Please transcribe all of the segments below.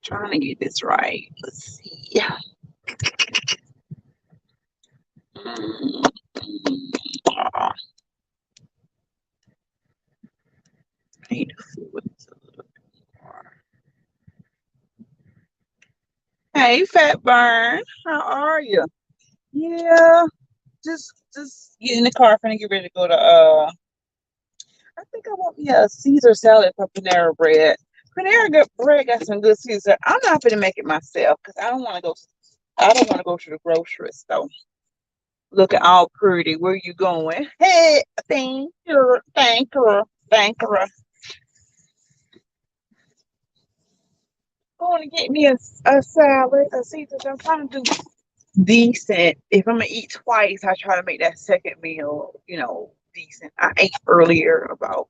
Trying to get this right. Let's see. Mm, I need to fool this a little bit more. Hey, Fat Burn, how are you? Yeah, just get in the car, finna get ready to go to I think I want me a Caesar salad for Panera Bread. Bread got some good Caesar. I'm not gonna make it myself because I don't want to go. I don't want to go to the grocery store looking all pretty. Where you going? Hey, thank you, thank you. Going to get me a salad, a Caesar. I'm trying to do decent. If I'm gonna eat twice, I try to make that second meal, decent. I ate earlier about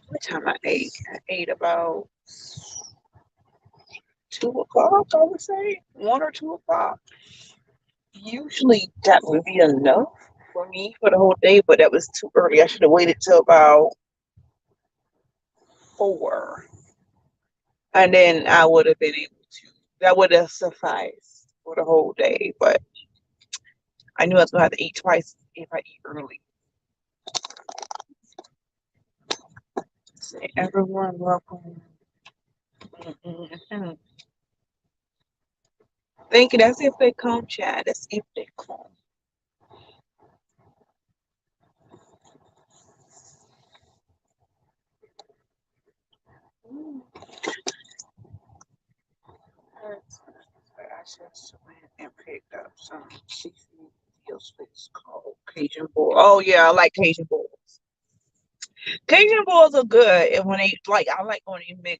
what time I ate? I ate about 2 o'clock, I would say. 1 or 2 o'clock. Usually that would be enough for me for the whole day, but that was too early. I should have waited till about 4. And then I would have been able to that would have sufficed for the whole day. But I knew I was gonna have to eat twice if I eat early. Say everyone welcome. Mm-mm. Thank you. That's if they come, Chad. That's if they come. I just went and picked up some seafood deals. It's called Cajun Bowl. Oh yeah, I like Cajun Bowls. Cajun Bowls are good, and when they I like when they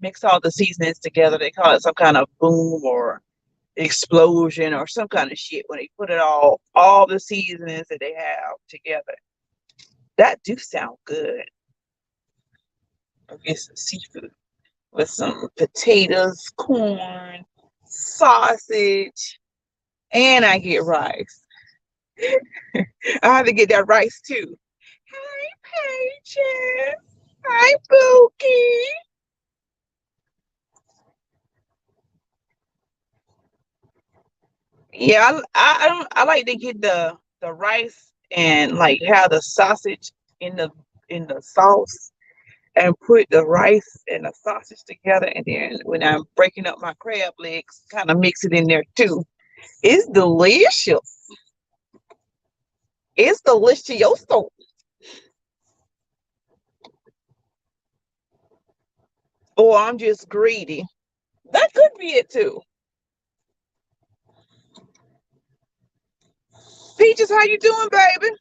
mix all the seasonings together. They call it some kind of boom or explosion or some kind of shit when they put it all the seasonings that they have together. That do sound good. I get some seafood with some potatoes, corn, sausage, and I get rice. I have to get that rice too. Hey, Paige. Hi, Pookie. Yeah, I like to get the rice and like have the sausage in the sauce and put the rice and the sausage together, and then when I'm breaking up my crab legs, kind of mix it in there too. It's delicious. It's delicious. Or I'm just greedy. That could be it too. Peaches, how you doing, baby?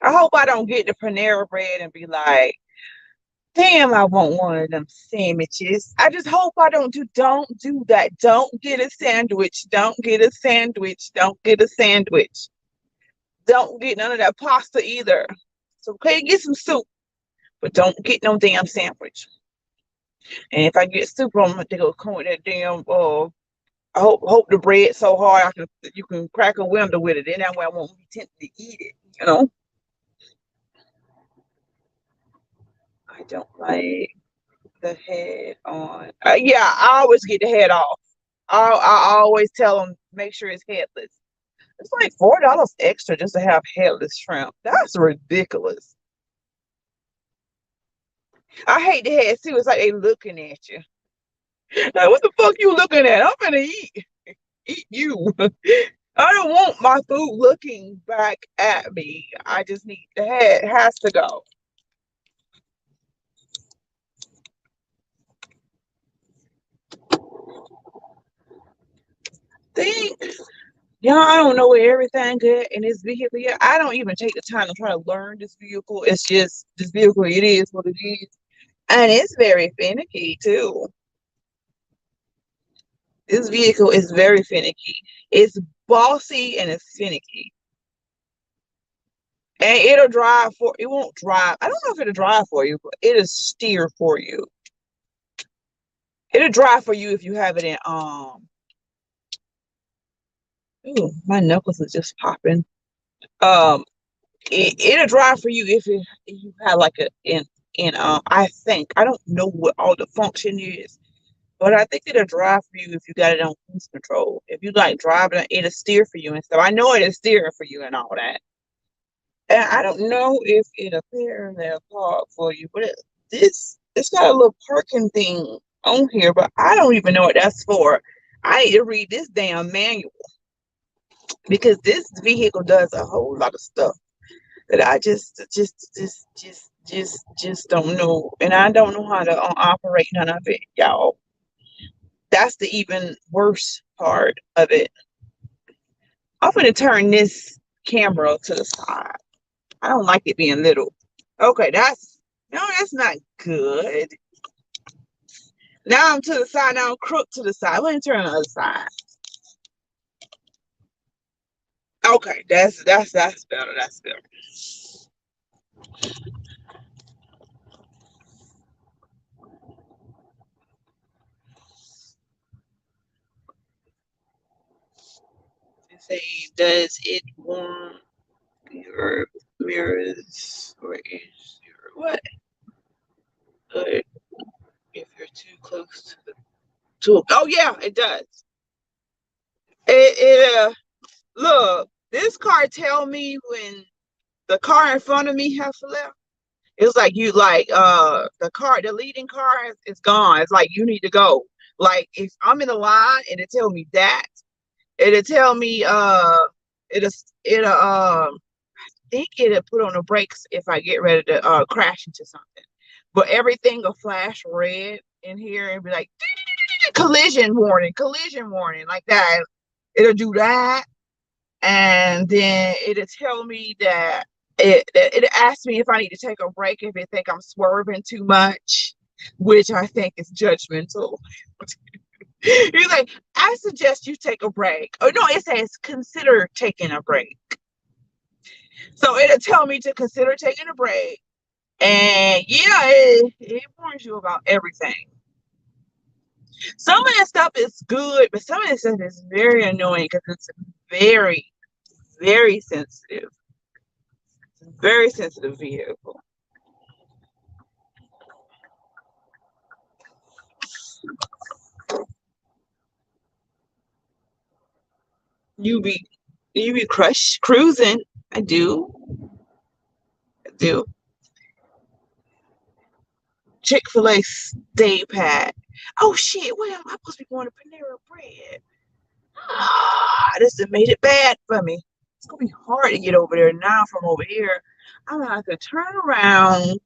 I hope I don't get the Panera bread and be like, damn, I want one of them sandwiches. I just hope I don't do that. Don't get a sandwich. Don't get a sandwich. Don't get a sandwich. Don't get none of that pasta either. So okay, get some soup, but don't get no damn sandwich. And if I get soup, I'm gonna go come with that damn I hope the bread so hard you can crack a window with it. Then that way I won't be tempted to eat it, you know? I don't like the head on. Yeah, I always get the head off. I always tell them make sure it's headless. It's like $4 extra just to have headless shrimp. That's ridiculous. I hate the head too. It's like they looking at you. Like, what the fuck you looking at? I'm gonna eat you. I don't want my food looking back at me. I just need the head has to go. See, yeah, I don't know where everything good in this vehicle. Yeah, I don't even take the time to try to learn this vehicle. It's just this vehicle. It is what it is, and it's very finicky too. This vehicle is very finicky. It's bossy and it's finicky. And it'll drive for it won't drive. I don't know if it'll drive for you, but it'll steer for you. It'll drive for you if you have it in ooh, my knuckles are just popping. Um it'll drive for you if you have like a in I think I don't know what all the function is, but I think it'll drive for you if you got it on cruise control. If you like driving, it'll steer for you and stuff. I know it'll steer for you and all that. And I don't know if it'll parallel park for you, but it's got a little parking thing on here, but I don't even know what that's for. I need to read this damn manual because this vehicle does a whole lot of stuff that I just don't know, and I don't know how to operate none of it, y'all. That's the even worse part of it. I'm gonna turn this camera to the side. I don't like it being little. Okay, that's no, that's not good. Now I'm to the side. Now I'm crooked to the side. Let me turn on the other side. Okay, that's better. That's better. Say, does it want your mirrors, or is your what? Good if you're too close to the tool. Oh yeah, it does. It look. This car tell me when the car in front of me has left. It's like you like the leading car is gone. It's like you need to go. Like if I'm in the line and it tell me that, it'll tell me it'll think it'll put on the brakes if I get ready to crash into something. But everything will flash red in here and be like collision warning, like that. It'll do that, and then it'll tell me that it asks me if I need to take a break if it think I'm swerving too much, which I think is judgmental. He's like, I suggest you take a break. Or no, it says consider taking a break. So it'll tell me to consider taking a break. And yeah, it warns you about everything. Some of that stuff is good, but some of that stuff is very annoying because it's very, very sensitive. Very sensitive vehicle. You be cruising. I do. I do. Chick-fil-A stay pat. Oh shit, what am I supposed to be going to Panera Bread? Ah, this has made it bad for me. It's gonna be hard to get over there now from over here. I'm gonna have to turn around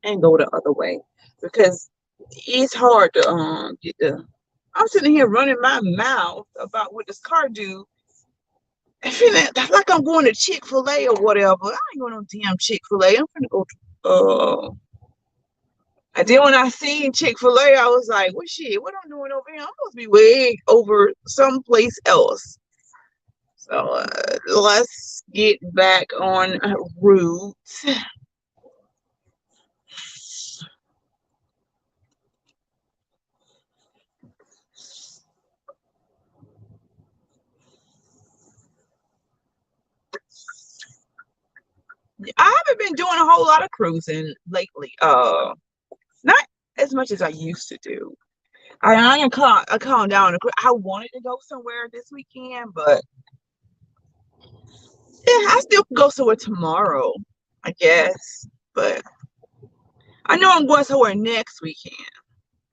and go the other way because it's hard to get the I'm sitting here running my mouth about what this car do. I feel like I'm going to Chick-fil-A or whatever. I ain't going to damn Chick-fil-A. I'm gonna go to and then when I seen Chick-fil-A, I was like, well shit, what I'm doing over here? I'm supposed to be way over someplace else. So let's get back on route. I haven't been doing a whole lot of cruising lately. Not as much as I used to do. I calmed down. I wanted to go somewhere this weekend, but yeah, I still could go somewhere tomorrow, I guess. But I know I'm going somewhere next weekend.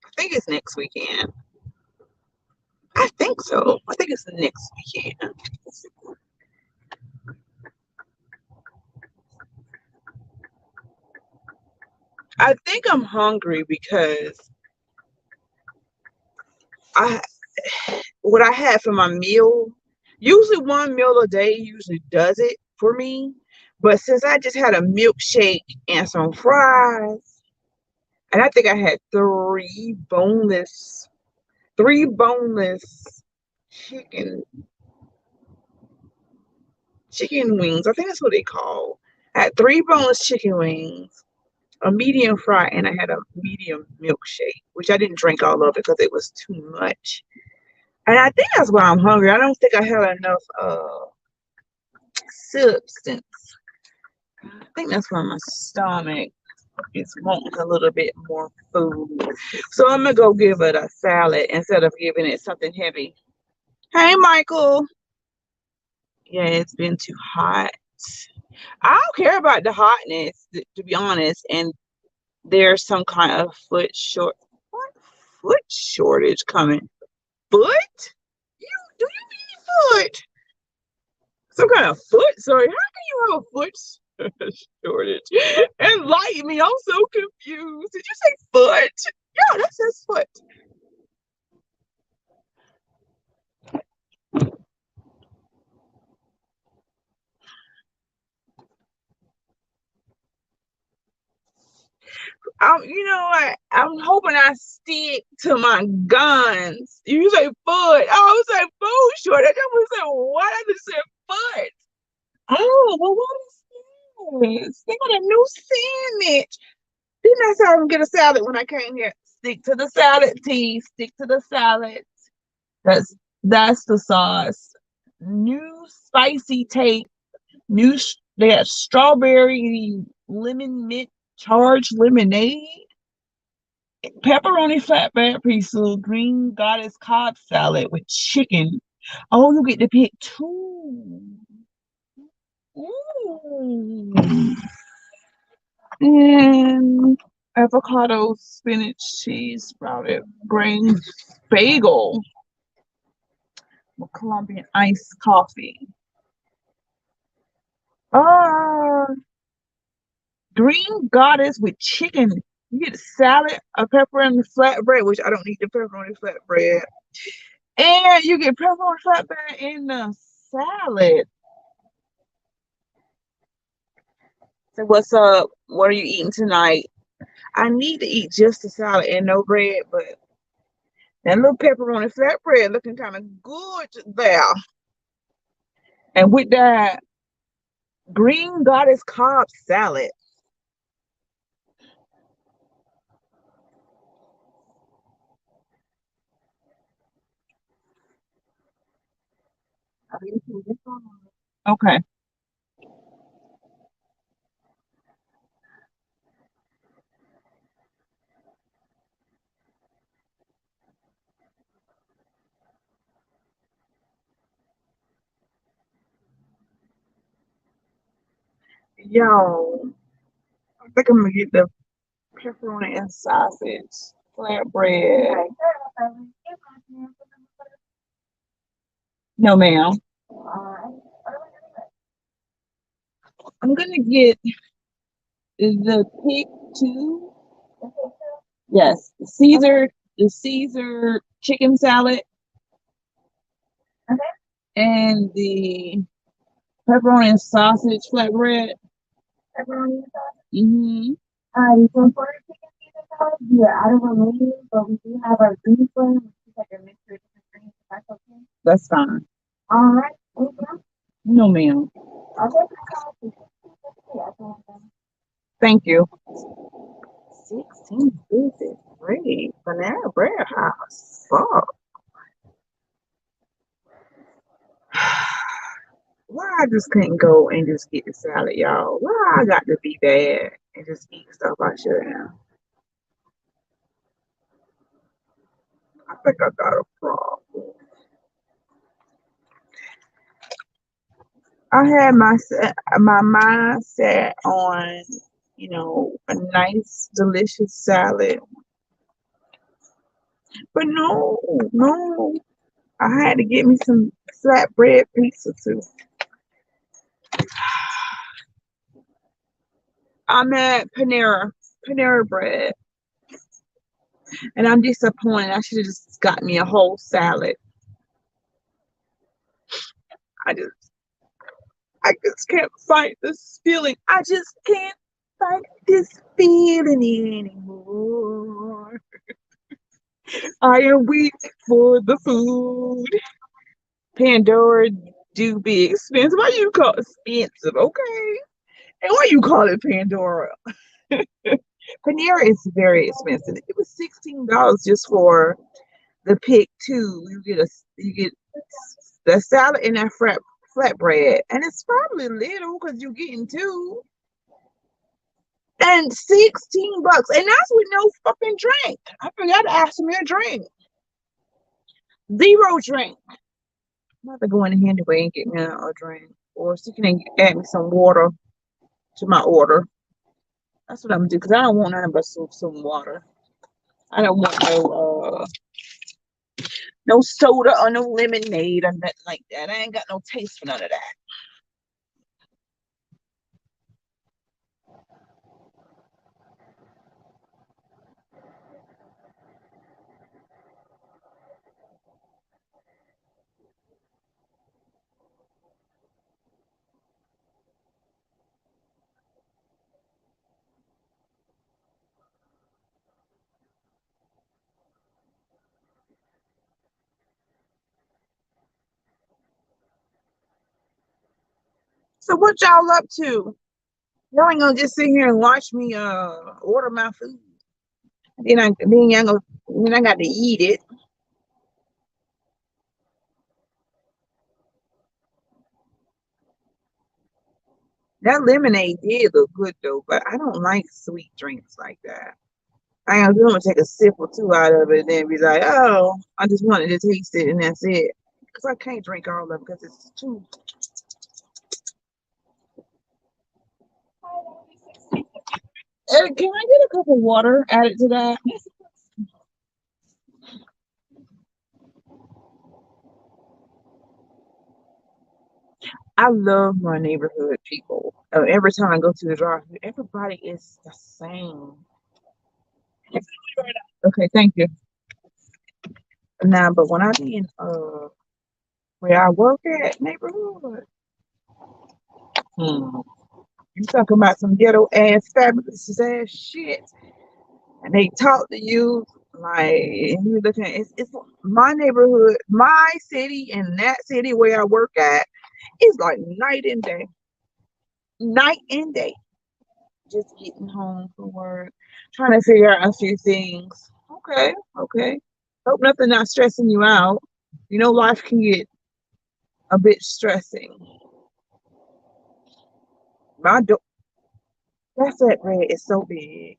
I think it's next weekend. I think so. I think it's the next weekend. I think I'm hungry because I what I had for my meal, usually one meal a day usually does it for me. But since I just had a milkshake and some fries, and I think I had three boneless chicken chicken wings. I think that's what they call. I had three boneless chicken wings, a medium fry, and I had a medium milkshake, which I didn't drink all of it because it was too much. And I think that's why I'm hungry. I don't think I had enough substance. I think that's why my stomach is wanting a little bit more food. So I'm gonna go give it a salad instead of giving it something heavy. Hey, Michael. Yeah, it's been too hot. I don't care about the hotness, to be honest. And there's some kind of what foot shortage coming? Foot? You do you mean foot? Some kind of foot? Sorry, how can you have a foot shortage? Enlighten me. I'm so confused. Did you say foot? Yeah, that says foot. You know what? I'm hoping I stick to my guns. You say foot. I would say food shortage. I would say what? I just said foot. Oh, well, what is this? They got a new sandwich. Didn't I say I'm gonna get a salad when I came here? Stick to the salad, T. Stick to the salad. That's the sauce. New spicy take. They have strawberry lemon mint charged lemonade, pepperoni flatbread pizza, green goddess Cobb salad with chicken. Oh, you get to pick two. Ooh. And avocado, spinach, cheese, sprouted grain bagel with Colombian iced coffee. Uh, green goddess with chicken. You get a salad, a pepperoni flatbread, which I don't need the pepperoni flatbread. And you get pepperoni flatbread in the salad. So what's up? What are you eating tonight? I need to eat just a salad and no bread, but that little pepperoni flatbread looking kind of good there. And with that green goddess Cobb salad. Okay. Yo, I think I'm gonna get the pepperoni and sausage flatbread. No, ma'am. I'm gonna get the pig two. Yes, the Caesar chicken salad and the pepperoni and sausage flatbread. Pepperoni and sausage. Mm-hmm. So for chicken Caesar salad, we are out of our menu, but we do have our beef one, which is like a mixture of different greens. If that's okay. That's fine. All right. Thank you. No, ma'am. Okay. Thank you. 16 pieces. Great. Banana bread house. Fuck. Why I just couldn't go and just get the salad, y'all? Why I got to be bad and just eat stuff I shouldn't have? I think I got a problem. I had my mind set on, a nice, delicious salad. But no, no. I had to get me some flatbread pizza too. I'm at Panera Bread, and I'm disappointed. I should have just got me a whole salad. I just, I just can't fight this feeling. I just can't fight this feeling anymore. I am weak for the food. Pandora do be expensive. Why you call it expensive? Okay. And why you call it Pandora? Panera is very expensive. It was $16 just for the pick two. You get the salad and that flatbread, and it's probably little because you're getting two. And $16, and that's with no fucking drink. I forgot to ask me a drink. Zero drink. I'm about to go in the handy and get me a drink, or she can add me some water to my order. That's what I'm gonna do because I don't want nothing but some water. I don't want no soda or no lemonade or nothing like that. I ain't got no taste for none of that. So what y'all up to? Y'all ain't gonna just sit here and watch me order my food. Then I got to eat it. That lemonade did look good though, but I don't like sweet drinks like that. I am gonna take a sip or two out of it and then be like, oh, I just wanted to taste it and that's it. Because I can't drink all of it because it's too. Can I get a cup of water added to that? I love my neighborhood people. Every time I go to the drive-thru, everybody is the same. Okay, thank you. Now, but when I be in where I work at neighborhood, hmm, you talking about some ghetto ass fabulous ass shit, and they talk to you like and you looking at it's my neighborhood, my city, and that city where I work at is like night and day. Just getting home from work, trying to figure out a few things. Okay, okay. Hope nothing not stressing you out. Life can get a bit stressing. My do- that flat bread is so big.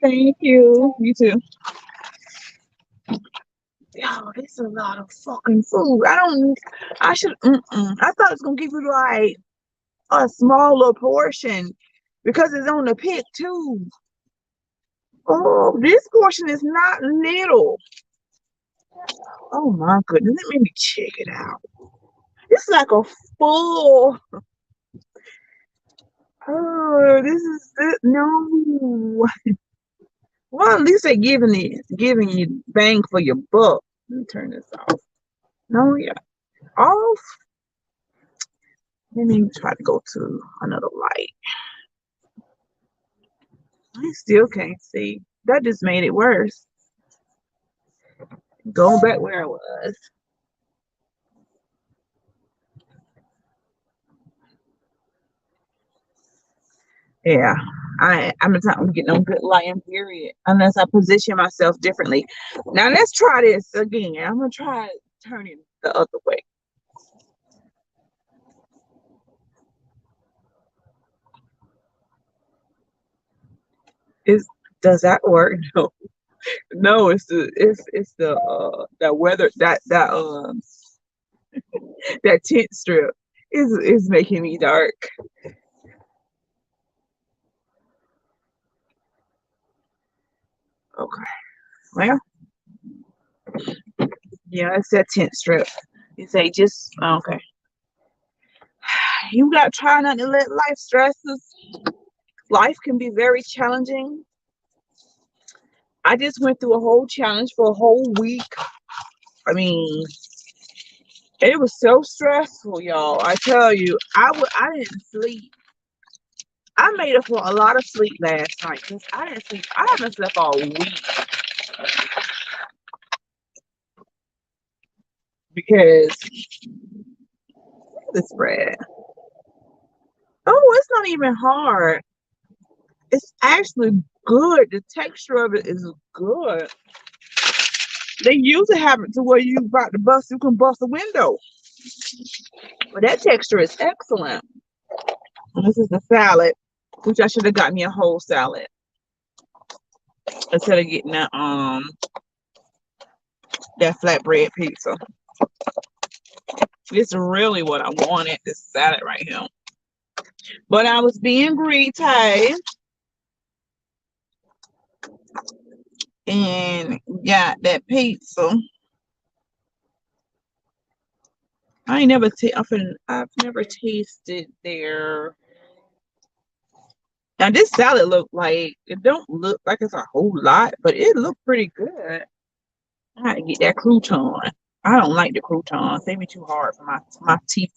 Thank you. You too. Yo, this is a lot of fucking food. I don't. I should. I thought it was gonna give you like a smaller portion because it's on the pick too. Oh, this portion is not little. Oh my goodness. Let me check it out. It's like a full. Oh, this is it. No. Well, at least they're giving you bang for your buck. Let me turn this off. No, yeah, off. Let me try to go to another light. I still can't see. That just made it worse. Going back where I was. Yeah, I'm getting on good lighting period. Unless I position myself differently. Now let's try this again. I'm gonna try turning the other way. Is does that work? No, no. It's the that weather that tent strip is making me dark. Okay, well, yeah, it's that tent strip. You say just okay. You got to try not to let life stresses. Life can be very challenging. I just went through a whole challenge for a whole week. I mean, it was so stressful, y'all. I tell you, I didn't sleep. I made up for a lot of sleep last night because I didn't sleep. I haven't slept all week because the spread. Oh, it's not even hard. It's actually good. The texture of it is good. They usually have it to where you can bust a window. But that texture is excellent. And this is the salad, which I should have got me a whole salad instead of getting that flatbread pizza. This is really what I wanted, this salad right here. But I was being greedy and got that pizza. I've never tasted their. Now this salad it don't look like it's a whole lot, but it looked pretty good. I had to get that crouton. I don't like the croutons. They be too hard for my teeth.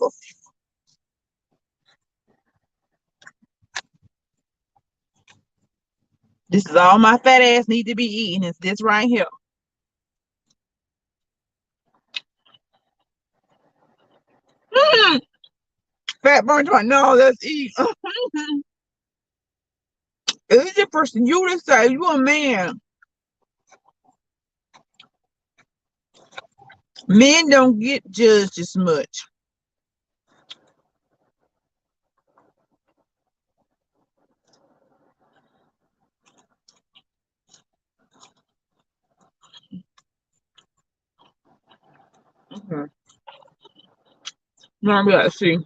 This is all my fat ass need to be eating is this right here. Mm, fat burn joint. No, let's eat. It's a person you decide. You a man. Men don't get judged as much. Okay. Now we gotta see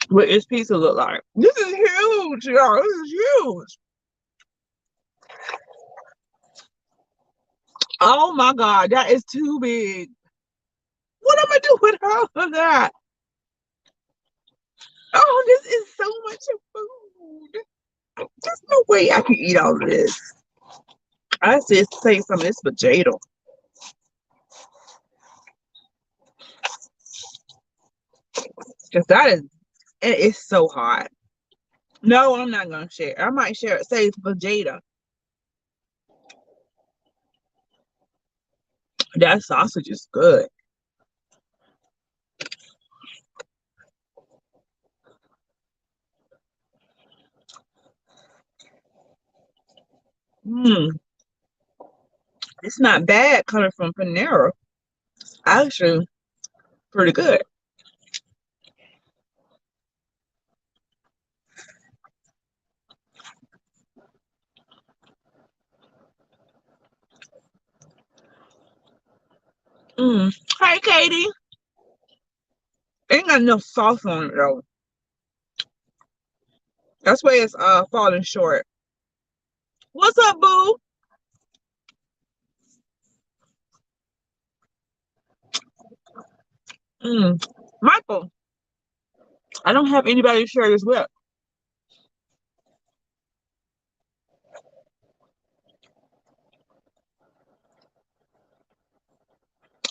what this pizza look like. This is huge, y'all. This is huge. Oh my god, that is too big. What am I do with all of that? Oh, this is so much food. There's no way I can eat all of this. I said say some of this potato. Because it is so hot. No, I'm not gonna share. I might share it. Say it's vegeta. That sausage is good. Mm, it's not bad coming from Panera. Actually, pretty good. Mm. Hi, Katie. Ain't got enough sauce on it though. That's why it's falling short. What's up, boo? Mm. Michael, I don't have anybody to share this with.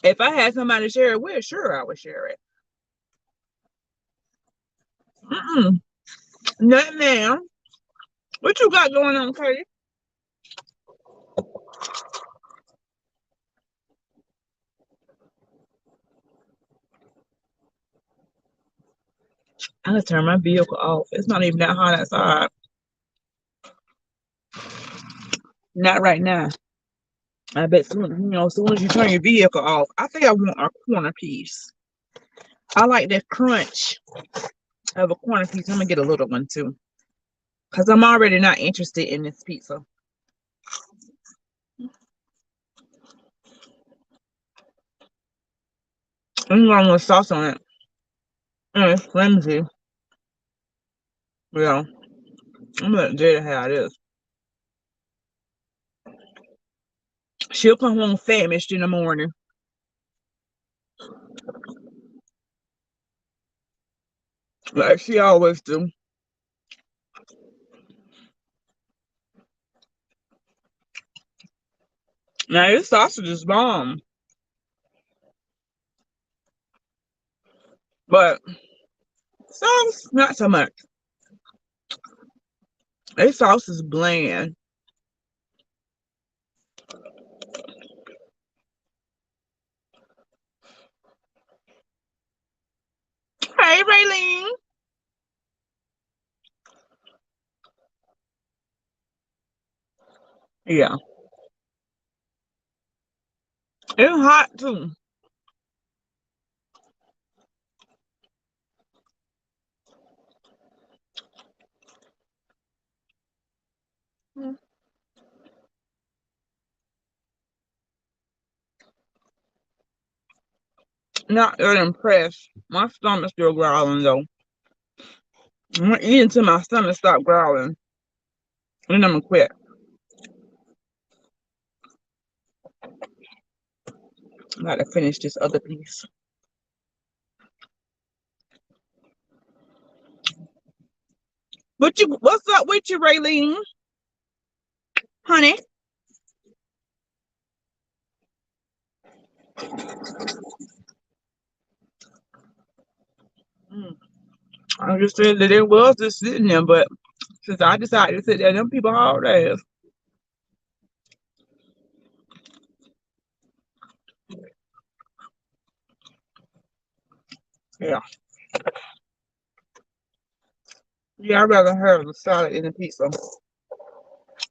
If I had somebody to share it with, sure I would share it. Mm-mm. Nothing, ma'am. What you got going on, Katie? I gotta turn my vehicle off. It's not even that hot outside. Not right now. I bet as soon as you turn your vehicle off, I think I want a corner piece. I like that crunch of a corner piece. I'm gonna get a little one too. Because I'm already not interested in this pizza. I'm going with sauce on it. And it's flimsy. Yeah. I'm gonna let Jada have this. She'll come home famished in the morning. Like she always do. Now this sausage is bomb. But sauce, not so much. This sauce is bland. Hey, Raylene. Yeah. It's hot too. Not that impressed. My stomach's still growling though. I'm gonna eat until my stomach stop growling. And then I'm gonna quit. I gotta finish this other piece. What's up with you, Raylene? Honey? Mm. I just said that it was just sitting there, but since I decided to sit there, them people all days. Yeah. Yeah, I'd rather have the salad than the pizza.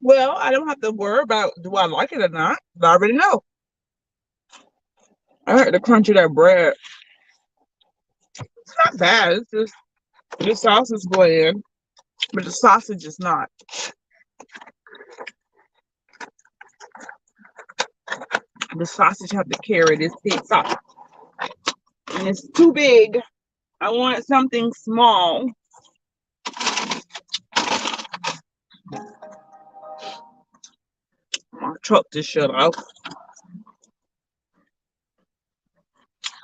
Well, I don't have to worry about do I like it or not. I already know. I like the crunch of that bread. It's not bad. It's just the sauce is bland, but the sausage is not. The sausage have to carry this pizza. And it's too big. I want something small. My truck just shut off.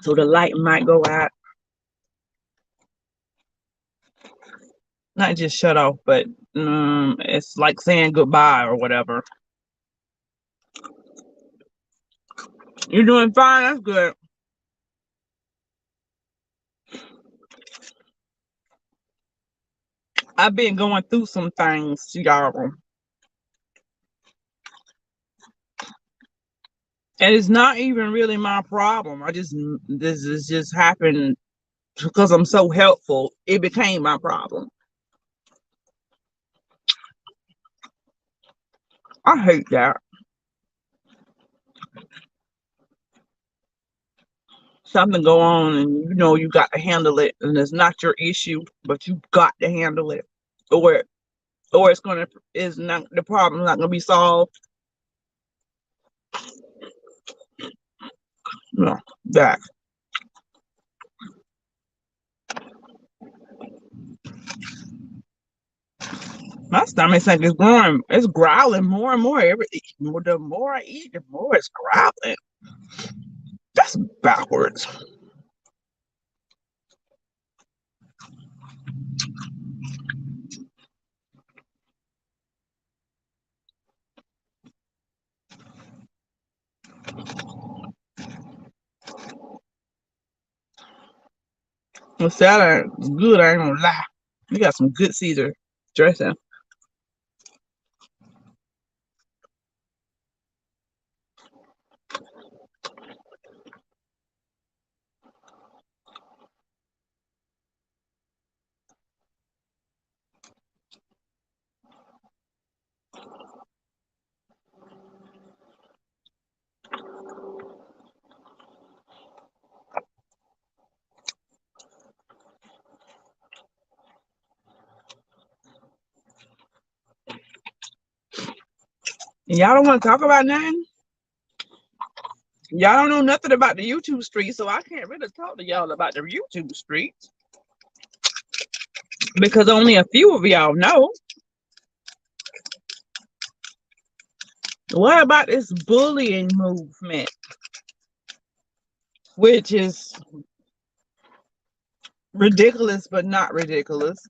So the light might go out. Not just shut off, but it's like saying goodbye or whatever. You're doing fine. That's good. I've been going through some things, y'all. And it's not even really my problem. This has just happened because I'm so helpful. It became my problem. I hate that. Something go on and you know you got to handle it and it's not your issue, but you got to handle it. Or or it's gonna is not the problem not gonna be solved. No, that. My stomach think it's growing, it's growling more and more. The more I eat, the more it's growling. That's backwards. The salad is good, I ain't gonna lie. You got some good Caesar dressing. Y'all don't want to talk about nothing? Y'all don't know nothing about the YouTube street, so I can't really talk to y'all about the YouTube street because only a few of y'all know. What about this bullying movement, which is ridiculous but not ridiculous?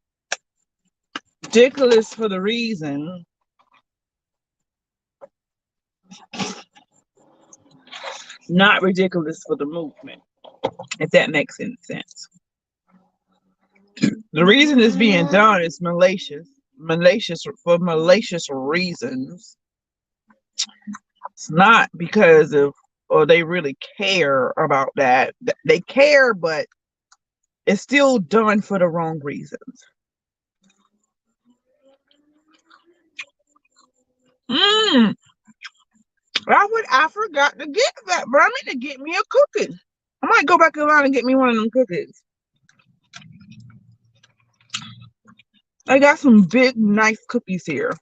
Ridiculous for the reason, not ridiculous for the movement, if that makes any sense. The reason it's being done is malicious for malicious reasons. It's not because of, or they really care about that. They care, but it's still done for the wrong reasons. I forgot to get that, but I mean to get me a cookie. I might go back in line and get me one of them cookies. I got some big, nice cookies here.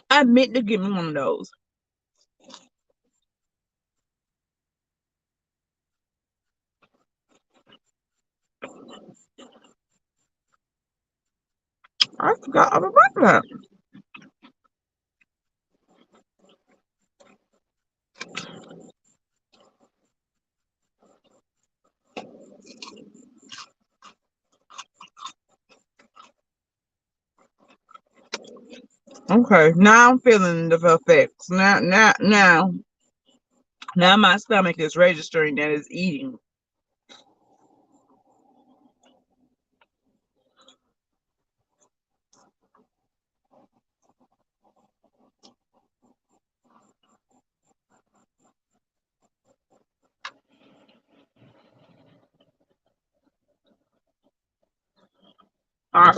I meant to get me one of those. I forgot all about that. Okay, now I'm feeling the effects. Now my stomach is registering that it's eating.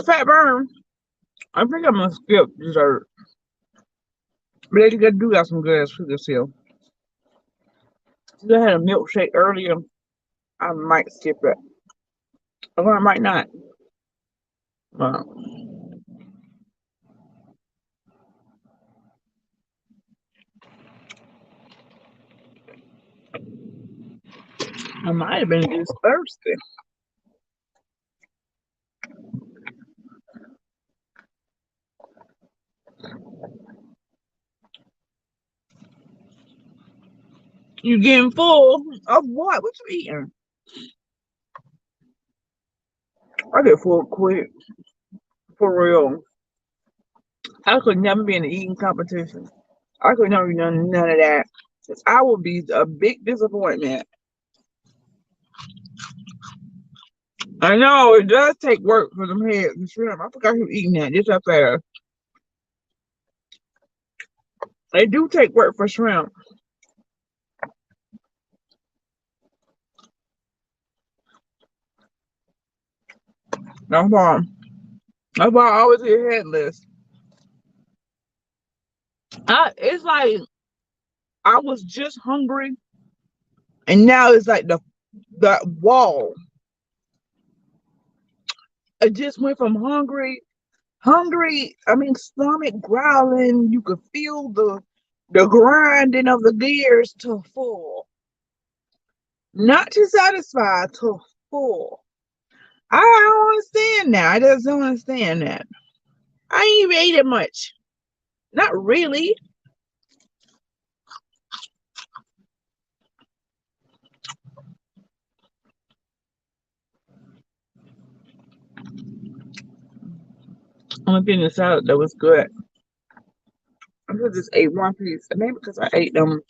Fat burn. I think I'm gonna skip dessert. But they do got some good ass food this here. Since I had a milkshake earlier, I might skip it. Or I might not. Well, I might have been just thirsty. You getting full of what? What you eating? I get full quick. For real. I could never be in an eating competition. I could never do none of that. I would be a big disappointment. I know it does take work for them heads and shrimp. I forgot who eating that. Just up there. They do take work for shrimp. That's why. That's why I always get headless. It's like I was just hungry, and now it's like the wall. I just went from hungry. I mean, stomach growling. You could feel the grinding of the gears to full. Not too satisfied to full. I don't understand now. I just don't understand that. I ain't even ate it much. Not really. Only thing the salad that was good. I just ate one piece. Maybe because I ate them.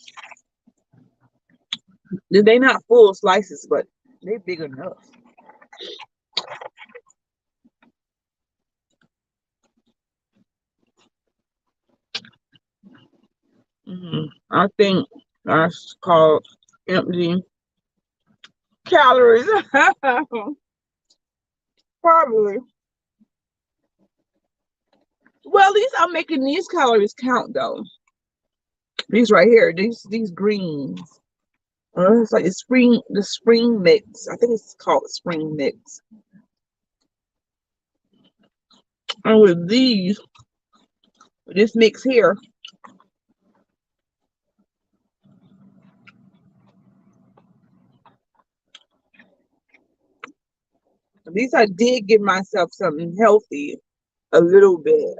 They not full slices, but they big enough. I think that's called empty calories. Probably. Well, at least I'm making these calories count though. These right here, these greens. It's like the spring mix. I think it's called spring mix. And with this mix here, At least I did give myself something healthy a little bit.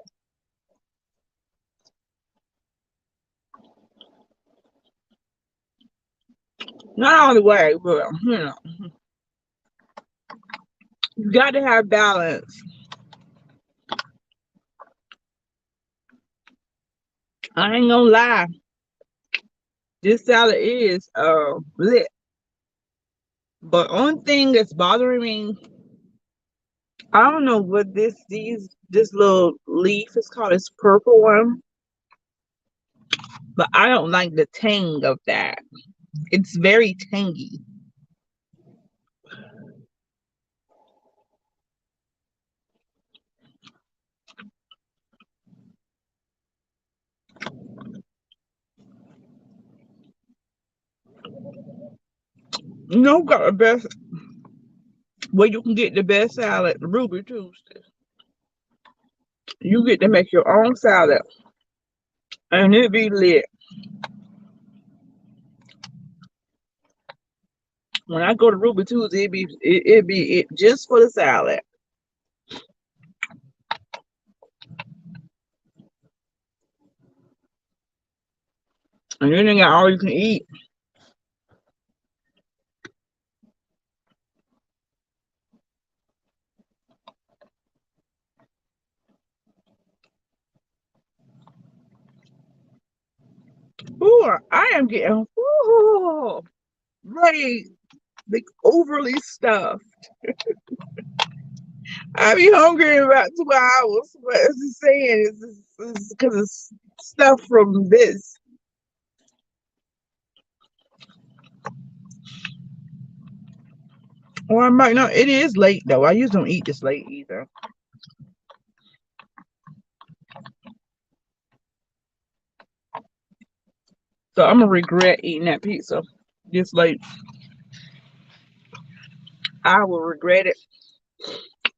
Not all the way, but you got to have balance. I ain't gonna lie. This salad is lit. But one thing that's bothering me, I don't know what this little leaf is called. It's purple one, but I don't like the tang of that. It's very tangy. You know, got the best where you can get the best salad, Ruby Tuesday. You get to make your own salad, and it be lit. When I go to Ruby Tuesday, it be just for the salad, and then they got all you can eat. Ooh, I am getting ready, like overly stuffed. I be hungry in about 2 hours, but it's just saying it's because it's stuff from this. Or I might not. It is late though. I usually don't eat this late either. So I'm gonna regret eating that pizza this late. I will regret it.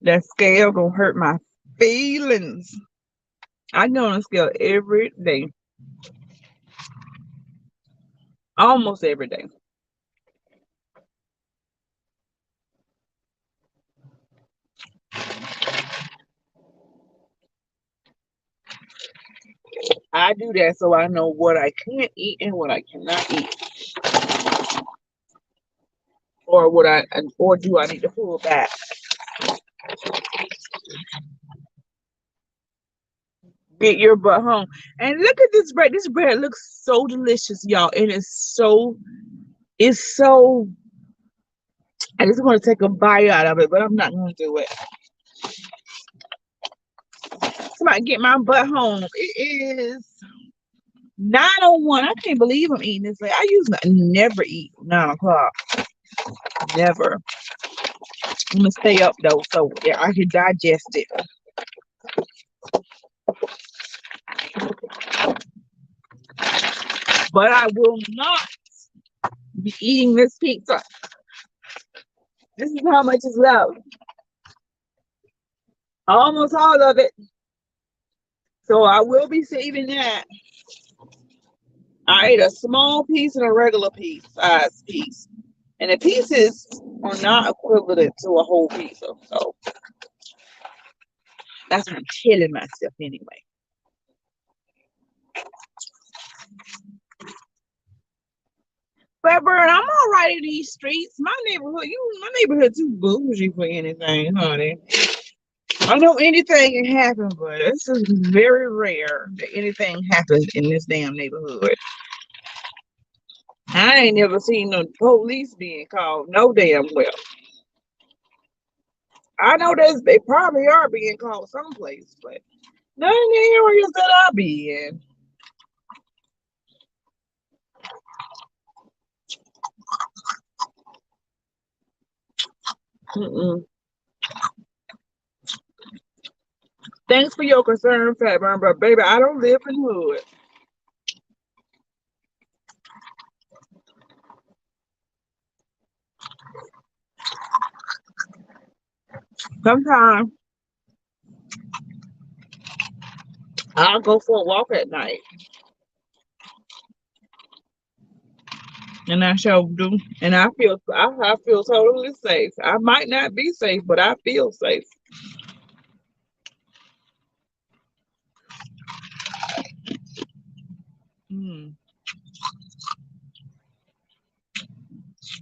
That scale gonna hurt my feelings. I go on a scale every day, almost every day. I do that so I know what I can eat and what I cannot eat, or or do I need to pull back? Get your butt home. And look at this bread. This bread looks so delicious, y'all. And it's so. I just want to take a bite out of it, but I'm not going to do it. Somebody get my butt home. It is 9:01. I can't believe I'm eating this late. I usually never eat 9 o'clock. Never. I'm gonna stay up though, so yeah, I can digest it. But I will not be eating this pizza. This is how much is left. Almost all of it. So I will be saving that. I ate a small piece and a regular piece, size piece. And the pieces are not equivalent to a whole pizza. So that's what I'm killing myself anyway. But Bird, I'm all right in these streets. My neighborhood too bougie for anything, honey. I know anything can happen, but it's just very rare that anything happens in this damn neighborhood. I ain't never seen no police being called no damn well. I know they probably are being called someplace, but not in the areas that I be in. Mm-mm. Thanks for your concern, Fatburn, but baby, I don't live in the hood. Sometimes I'll go for a walk at night. And I sure do. And I feel totally safe. I might not be safe, but I feel safe. Mm.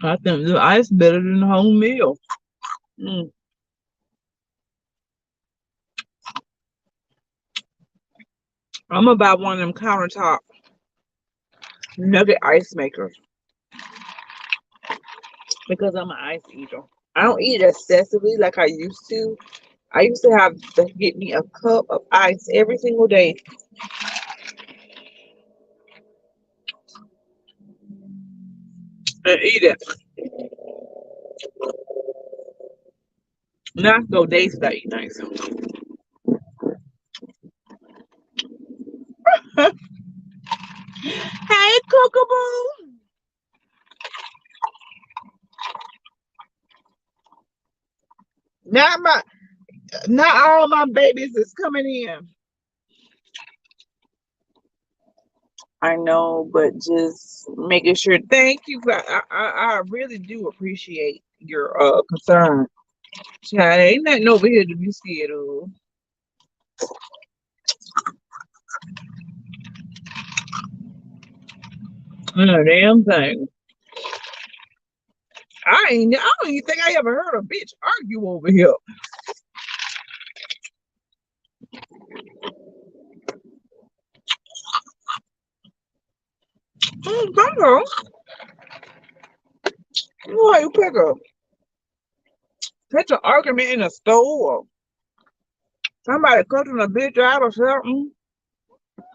I think the ice better than the whole meal. Mm. I'm gonna buy one of them countertop nugget ice makers because I'm an ice eater. I don't eat excessively like I used to. I used to have to get me a cup of ice every single day and eat it. Not go days without eating ice. Hey, Cookaboo. Not my, not all my babies is coming in. I know, but just making sure. Thank you. I really do appreciate your concern. Child, ain't nothing over here to be scared of. Not a damn thing. I don't even think I ever heard a bitch argue over here. Pickle. Why you pickle? Such an argument in a store. Somebody cutting a bitch out or something.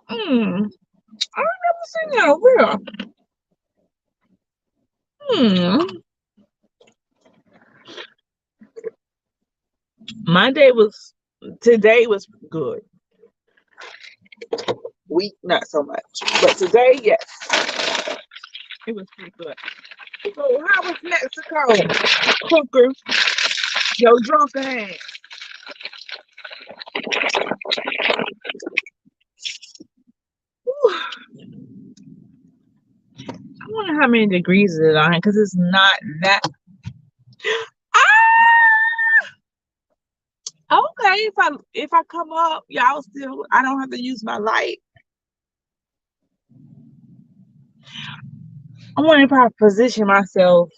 Hmm. I never seen that over here. Hmm. My day was today was good. Week not so much, but today, yes, it was pretty good. So how was Mexico, Cooker? Yo, drunken ass. I wonder how many degrees it is on because it's not that. Ah, okay. If I come up, y'all still. I don't have to use my light. I wonder if I position myself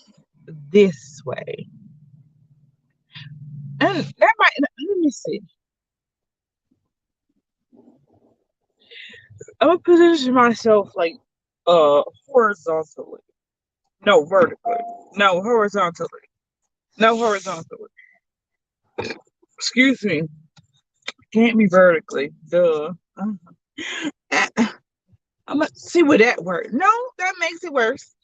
this way, and that might. Let me see. I'm gonna position myself like horizontally. No, vertically. No, horizontally. No, horizontally. Excuse me. Can't be vertically. Duh. I'm gonna see what that word. No, that makes it worse.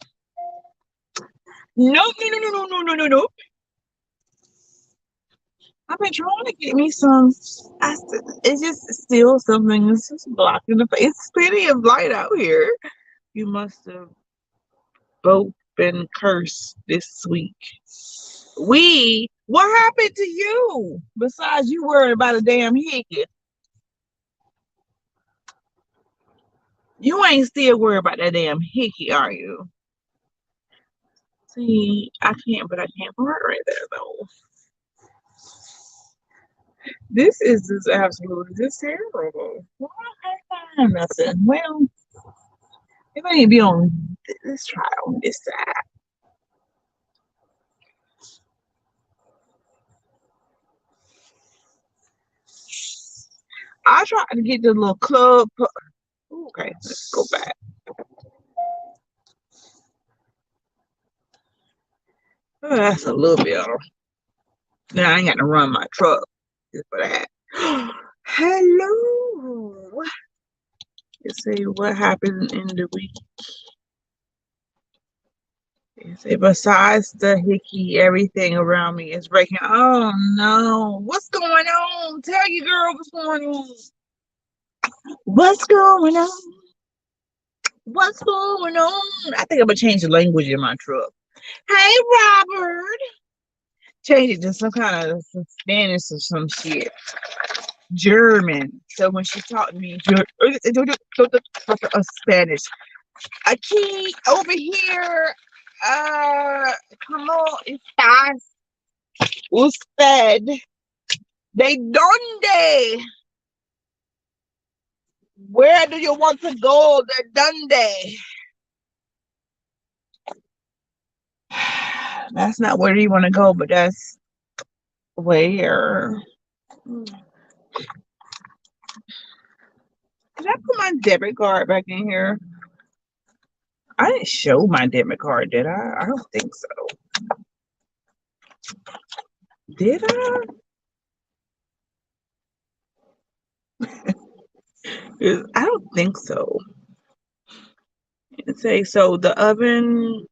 No, no, no, no, no, no, no, no, no. I've been trying to get me some. It's just still something. It's just blocking the face. It's plenty of light out here. You must have both been cursed this week. What happened to you? Besides you worried about a damn hickey. You ain't still worried about that damn hickey, are you? See, but I can't put it right there though. This is just absolutely just terrible. Why I can't find nothing? Well, if I need to be on, let's try on this side. I tried to get the little club. Okay, let's go back. Oh, that's a little better. Now I ain't got to run my truck just for that. Hello. Let's see what happened in the week. Say besides the hickey, everything around me is breaking. Oh no. What's going on? Tell you girl what's going on. What's going on? What's going on? I think I'm gonna change the language in my truck. Hey Robert. Change it to some kind of some Spanish or some shit. German. So when she taught me Spanish, A key over here. Come on, estás usted de dónde? Where do you want to go? De dónde? That's not where you want to go, but that's where. Did I put my debit card back in here? I didn't show my debit card, did I? I don't think so. Did I? I don't think so. It say so the oven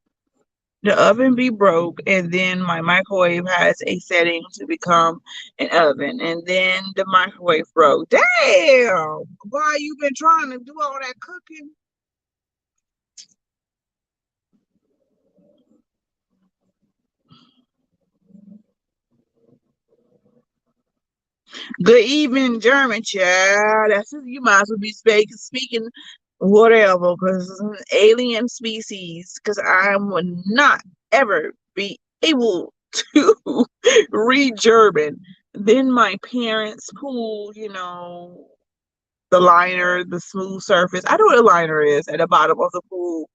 be broke, and then my microwave has a setting to become an oven, and then the microwave broke. Damn! Why you been trying to do all that cooking? Good evening, German child. That's it. You might as well be speaking whatever, because alien species. Because I would not ever be able to read German. Then my parents pulled, the liner, the smooth surface. I know what a liner is at the bottom of the pool.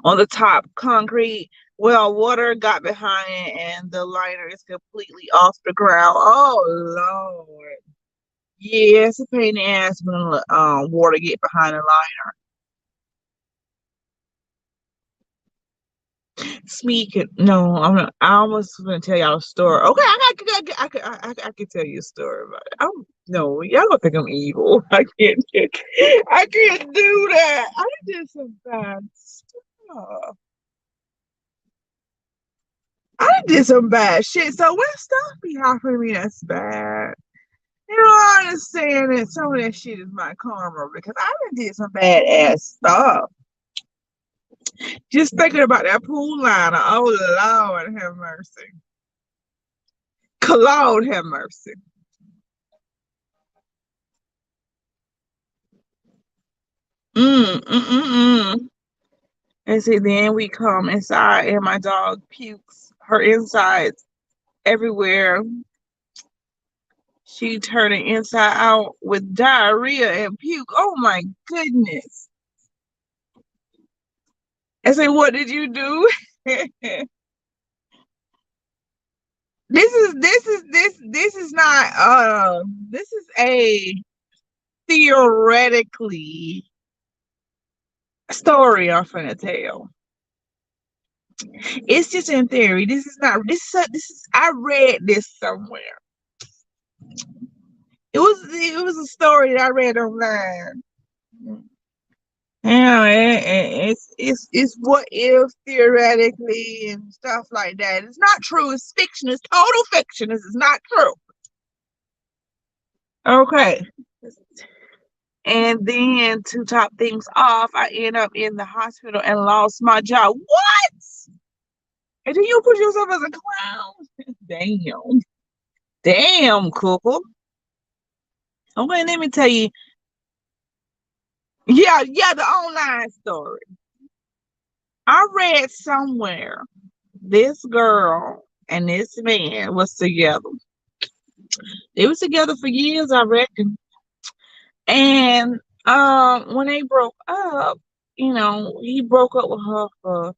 On the top, concrete. Well, water got behind it, and the liner is completely off the ground. Oh Lord. Yeah, it's a pain in the ass when water get behind the liner. Speaking, no, I almost gonna tell y'all a story. Okay, I can tell you a story about it. No, y'all gonna think I'm evil. I can't do that. I did some bad stuff. I did some bad shit. So when stuff be happening to me that's bad, I understand that some of that shit is my karma because I done did some bad ass stuff. Just thinking about that pool liner. Oh Lord have mercy. Lord have mercy. Mm. And see, then we come inside and my dog pukes her insides everywhere. She turning inside out with diarrhea and puke. Oh my goodness. I say, what did you do? This is not this is a theoretically story I'm finna tell. It's just in theory. This is not this is I read this somewhere. It was a story that I read online. Yeah, it's what if theoretically and stuff like that. It's not true. It's fiction. It's total fiction. This is not true. Okay. And then to top things off, I end up in the hospital and lost my job. What? And then you put yourself as a clown? Damn. Damn, Cuckoo. Okay, let me tell you. Yeah, the online story. I read somewhere this girl and this man was together. They was together for years, I reckon. And when they broke up, he broke up with her for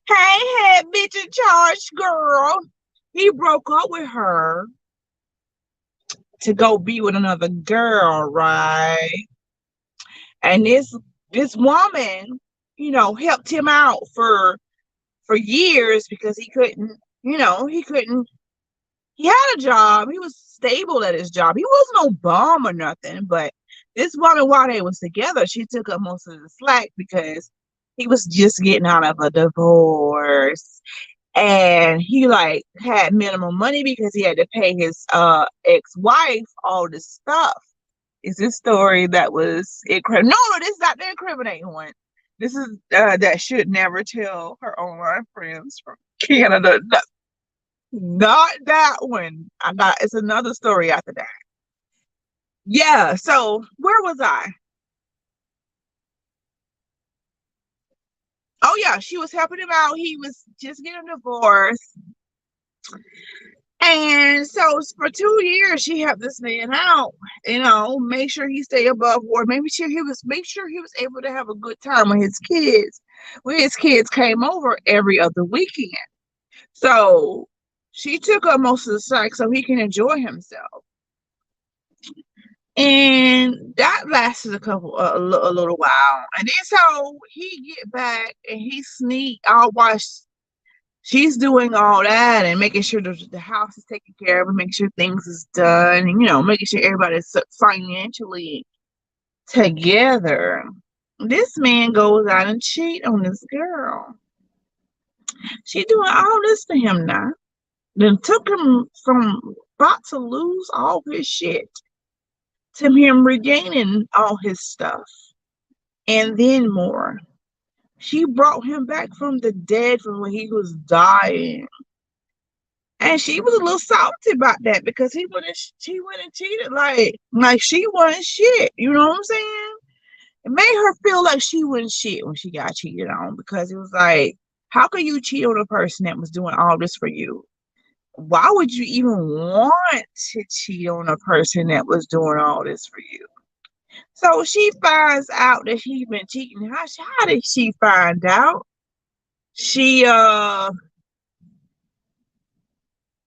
hey, head bitch in charge, girl. He broke up with her to go be with another girl, right? And this woman, helped him out for years because he couldn't. He had a job. He was stable at his job. He wasn't no bum or nothing. But this woman, while they was together, she took up most of the slack because he was just getting out of a divorce. And he like had minimum money because he had to pay his ex-wife all this stuff. Is this story that was incredible? No, this is not the incriminating one. This is that should never tell her online friends from Canada. No, not that one. It's another story after that. Yeah, so where was I? Oh yeah, she was helping him out. He was just getting divorced. And so for 2 years she helped this man out, make sure he stay above board, make sure he was able to have a good time with his kids. When his kids came over every other weekend. So she took up most of the slack so he can enjoy himself. And that lasted a little while. And then so he get back and he sneak out while she's doing all that and making sure the house is taken care of and making sure things is done and making sure everybody's financially together. This man goes out and cheat on this girl. She doing all this to him now. Then took him from about to lose all his shit to him regaining all his stuff and then more. She brought him back from the dead from when he was dying. And she was a little salty about that because she went and cheated like she wasn't shit. You know what I'm saying? It made her feel like she wasn't shit when she got cheated on because it was like, how could you cheat on a person that was doing all this for you? Why would you even want to cheat on a person that was doing all this for you? So she finds out that he's been cheating. How did she find out? She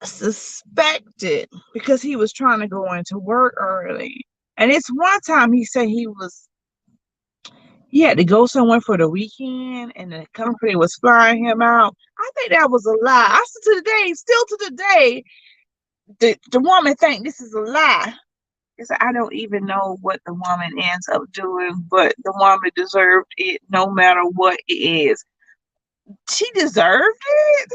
suspected because he was trying to go into work early. And it's one time he said he had to go somewhere for the weekend and the company was flying him out. I think that was a lie. Still to the day, the woman think this is a lie. Because I don't even know what the woman ends up doing, but the woman deserved it no matter what it is. She deserved it.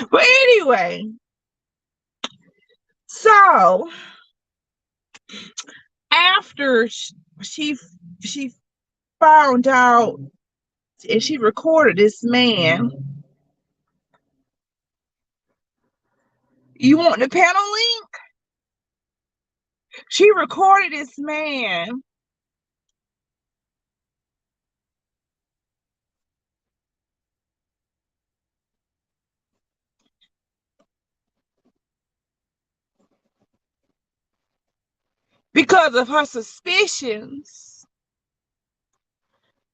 But anyway, so after she she found out and she recorded this man. You want the panel link? She recorded this man. Because of her suspicions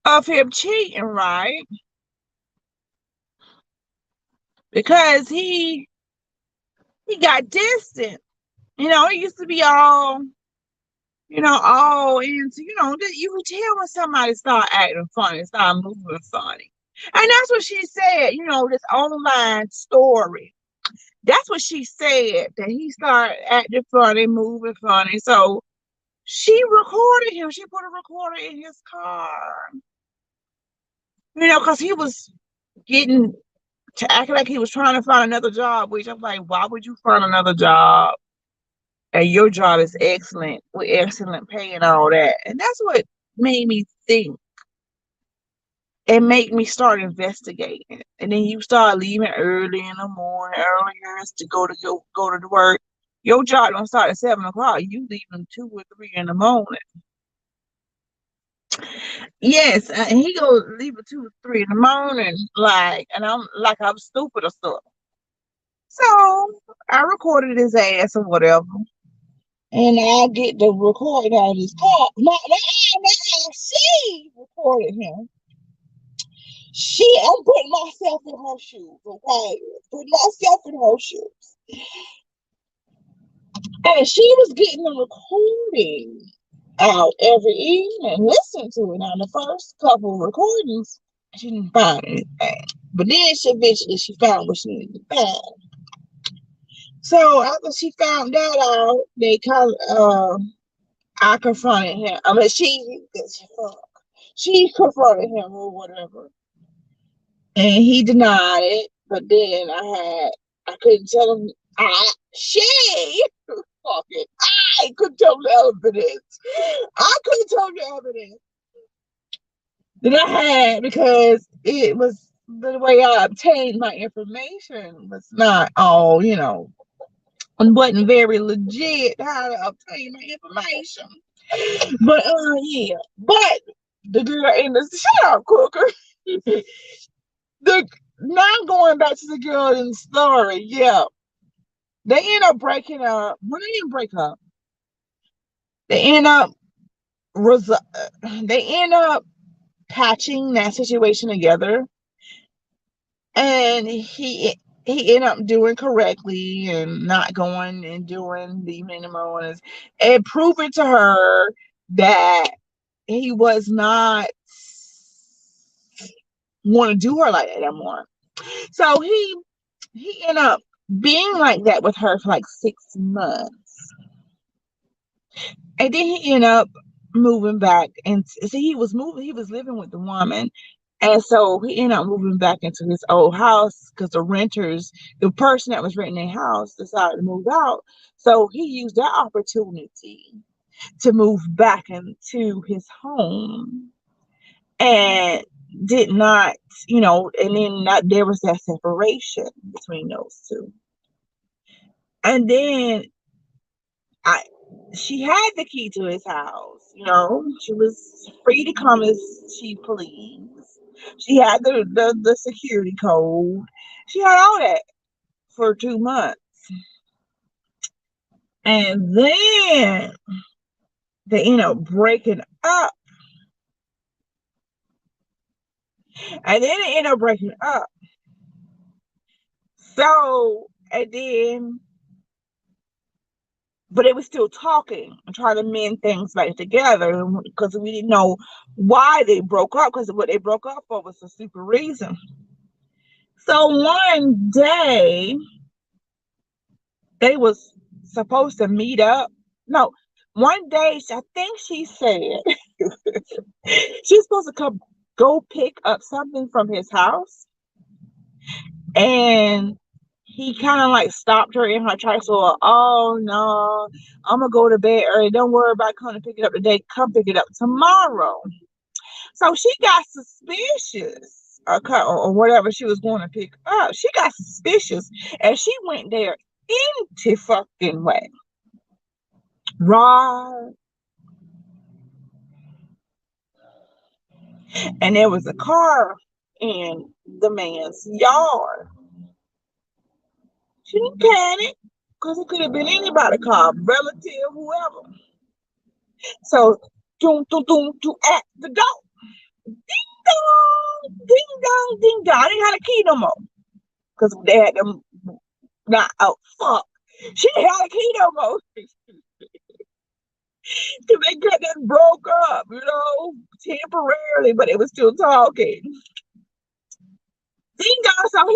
of him cheating, right? Because he got distant. He used to be all into, you could tell when somebody start acting funny, start moving funny. And that's what she said, this online story. That's what she said, that he started acting funny, moving funny. So she recorded him. She put a recorder in his car. Because he was getting to act like he was trying to find another job, which I'm like, why would you find another job? And your job is excellent with excellent pay and all that. And that's what made me think and make me start investigating. And then you start leaving early in the morning, earlier to go to work. Your job don't start at 7 o'clock. You leaving 2 or 3 in the morning. Yes, and he go leave at 2 or 3 in the morning, I'm stupid or stuff. So I recorded his ass or whatever. And I get the recording out of his car. She recorded him. I'm putting myself in her shoes, okay? Putting myself in her shoes. And she was getting the recording out every evening, listening to it. On the first couple of recordings, she didn't find anything. But then eventually she found what she needed to find. So after she found that out, I confronted him. I mean, she confronted him or whatever, and he denied it. But then I couldn't tell him. Fucking, I couldn't tell the evidence. I couldn't tell the evidence that I had because it was the way I obtained my information was not all, and wasn't very legit how to obtain my information. But yeah, but The girl in the shut up, Cooker. the Now going back to the girl in the story, yeah, they end up breaking up. When they didn't break up, they end up they end up patching that situation together, and he ended up doing correctly and not going and doing the minimum and proving to her that he was not want to do her like that anymore. So he ended up being like that with her for like 6 months, and then he ended up moving back. And see, he was living with the woman, and so he ended up moving back into his old house because the person that was renting their house decided to move out. So he used that opportunity to move back into his home, and did not, and then there was that separation between those two. And then I she had the key to his house, she was free to come as she pleased. She had the security code. She had all that for 2 months. And then they end up breaking up. And then they end up breaking up. So, and then, but they were still talking and trying to mend things back together because we didn't know why they broke up, because what they broke up for was a super reason. So one day they was supposed to meet up. No, one day I think she said she's supposed to come go pick up something from his house, and he kind of like stopped her in her tracks. So, oh no, I'm gonna go to bed early. Don't worry about coming to pick it up today. Come pick it up tomorrow. So she got suspicious, or whatever she was going to pick up. She got suspicious, and she went there into fucking way. Right. And there was a car in the man's yard. She didn't panic because it could have been anybody, car, relative, whoever. So, doom, doom, doom, to at the door. Ding dong, ding dong, ding dong. I didn't have a key no more because they had them. Not oh fuck. She didn't have a key no more. Because they got that broke up, temporarily, but it was still talking. Ding dong. So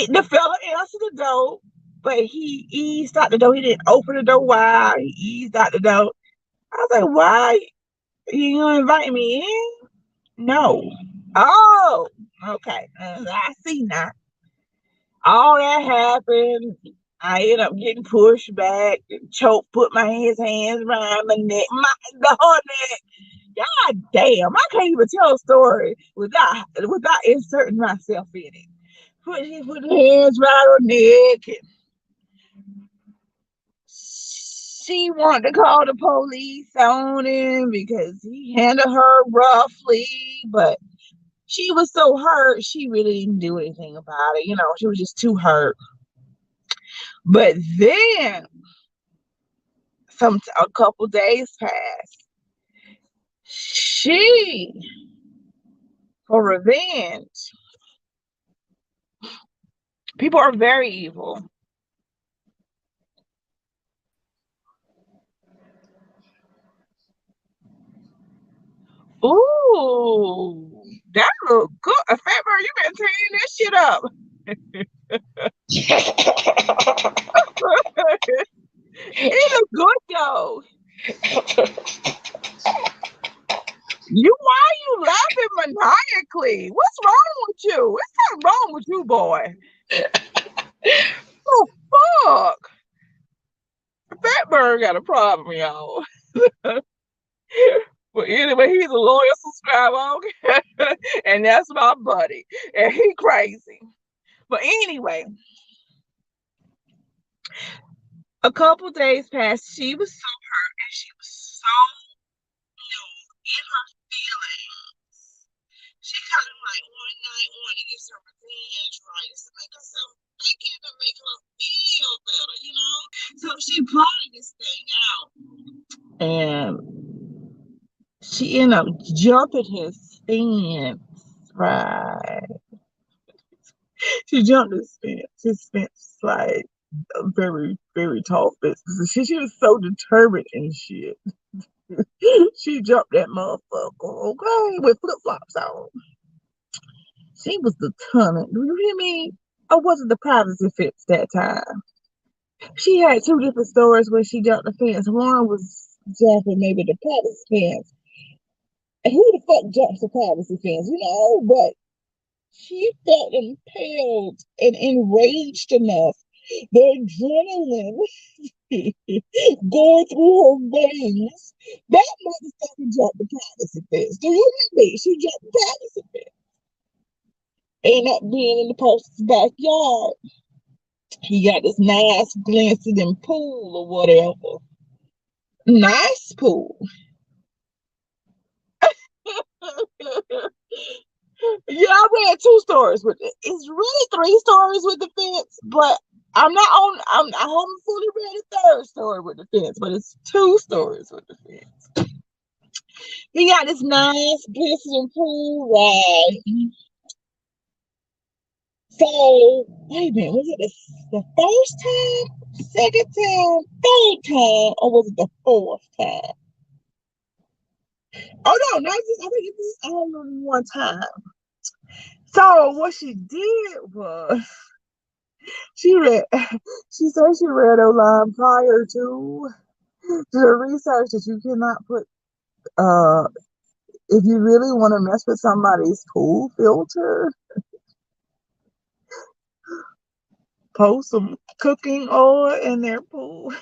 the fella answered the door, but he eased out the door. He didn't open the door wide. He eased out the door. I was like, why you gonna invite me in? No. Oh, okay. I see now. All that happened. I ended up getting pushed back, choked, put his hands around my neck, the whole neck. God damn, I can't even tell a story without inserting myself in it. Put his hands around her neck. And she wanted to call the police on him because he handled her roughly, but she was so hurt, she really didn't do anything about it. She was just too hurt. But then, a couple days passed. She, for revenge, people are very evil. Ooh, that look good. Fatbird, you been tearing this shit up. It look good though. Why are you laughing maniacally? What's wrong with you? What's not wrong with you, boy? Oh fuck. Fatbird got a problem, y'all. But anyway, he's a loyal subscriber, okay? And that's my buddy. And he crazy. But anyway, a couple days passed. She was so hurt and she was so she plotted this thing out, and she ended up jumping his fence. Right. She jumped his fence. His fence is like a very, very tall fence. She was so determined and shit. She jumped that motherfucker, okay, with flip flops on. She was determined. Do you hear me? Or was it the privacy fence that time? She had two different stories where she jumped the fence. One was jumping maybe the privacy fence. And who the fuck jumps the privacy fence? But she felt impelled and enraged enough. The adrenaline going through her veins. That motherfucker jumped the privacy fence. Do you hear me? She jumped the privacy fence. Ended up being in the person's backyard. He got this nice glancing pool or whatever. Nice pool. Yeah, I read two stories with it. It's really three stories with the fence, but I haven't fully read the third story with the fence, but it's two stories with the fence. He got this nice glistening pool, right? So, wait a minute, was it the first time, second time, third time, or was it the fourth time? Oh no, not just I think it's only one time. So what she did was she said she read a line prior to the research that you cannot put if you really want to mess with somebody's pool filter, post some cooking oil in their pool.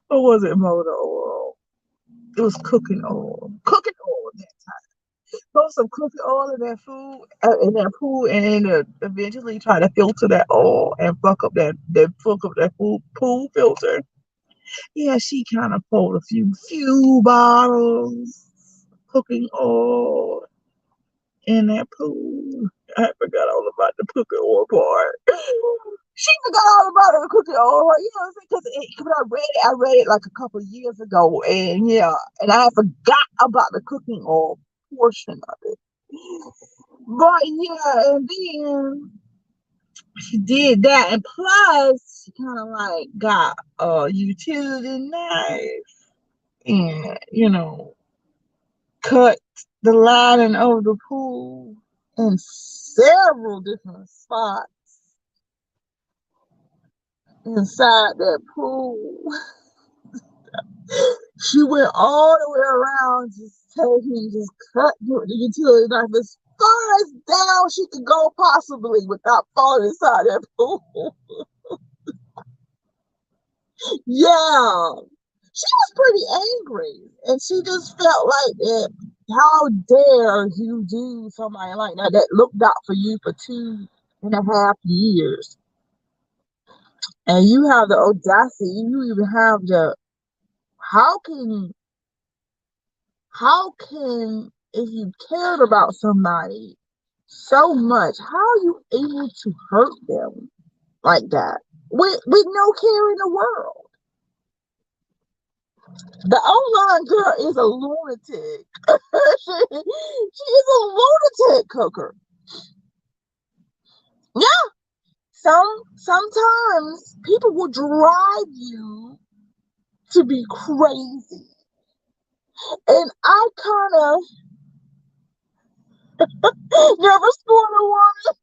Or was it motor oil? It was cooking oil. Cooking oil that time. Post some cooking oil in their food in their pool, and eventually try to filter that oil and fuck up that pool filter. Yeah, she kind of pulled a few bottles cooking oil in that pool. I forgot all about the cooking oil part. She forgot all about the cooking oil. You know what I'm saying? Because I read it like a couple of years ago, and yeah, and I forgot about the cooking oil portion of it. But yeah, and then she did that, and plus she kind of like got a utility knife, and cut the lining of the pool in several different spots inside that pool. She went all the way around, just cut the utility knife as far as down she could go possibly without falling inside that pool. Yeah. She was pretty angry, and she just felt like that. How dare you do somebody like that looked out for you for 2.5 years, and you have the audacity, you even have the how can if you cared about somebody so much, how are you able to hurt them like that with no care in the world? The online girl is a lunatic. She is a lunatic cooker. Yeah. Sometimes people will drive you to be crazy. And I kind of never scored a woman.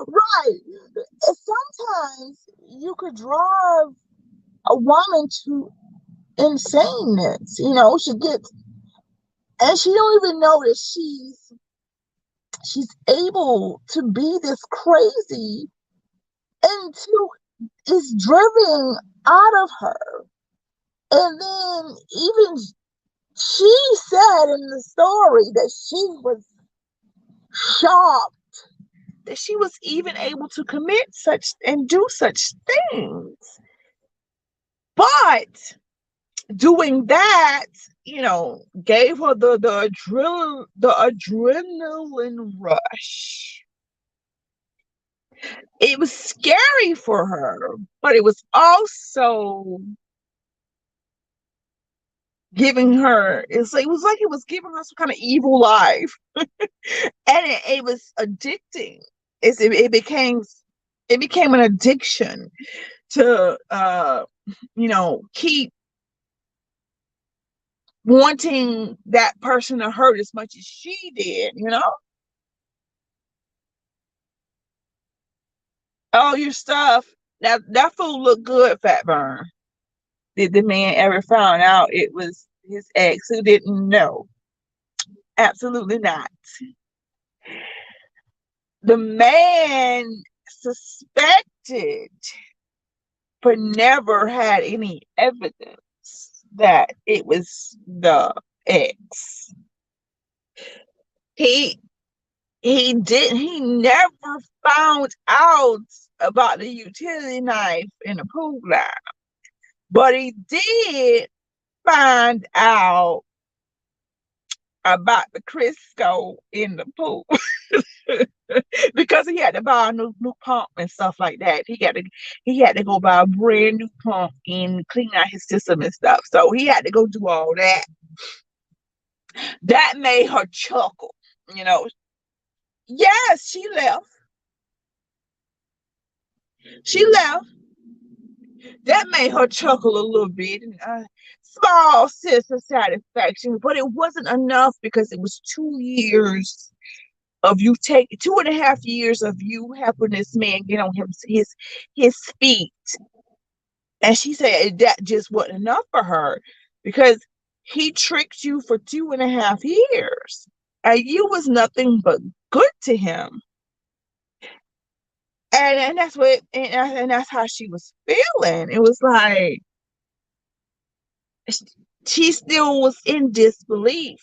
Right. And sometimes you could drive a woman to insaneness. She gets, and she don't even know that she's able to be this crazy until it's driven out of her. And then even she said in the story that she was shocked that she was even able to commit such and do such things. But doing that, gave her the adrenaline rush. it was scary for her, but it was also giving her, it was like it was giving her some kind of evil life. And it was addicting. It became an addiction to keep wanting that person to hurt as much as she did. All your stuff. That food looked good, Fat Burn. Did the man ever found out it was his ex who didn't know? Absolutely not. The man suspected, but never had any evidence that it was the ex. He he never found out about the utility knife in the pool line, but he did find out about the Crisco in the pool. Because he had to buy a new pump and stuff like that. He had to go buy a brand new pump and clean out his system and stuff. So he had to go do all that. That made her chuckle. You know, yes, she left. She left. That made her chuckle a little bit. And, small sense of satisfaction, but it wasn't enough because it was 2 years of you take 2.5 years of you helping this man get on his feet. And she said that just wasn't enough for her because he tricked you for 2.5 years and you was nothing but good to him. And that's what and that's how she was feeling. It was like she still was in disbelief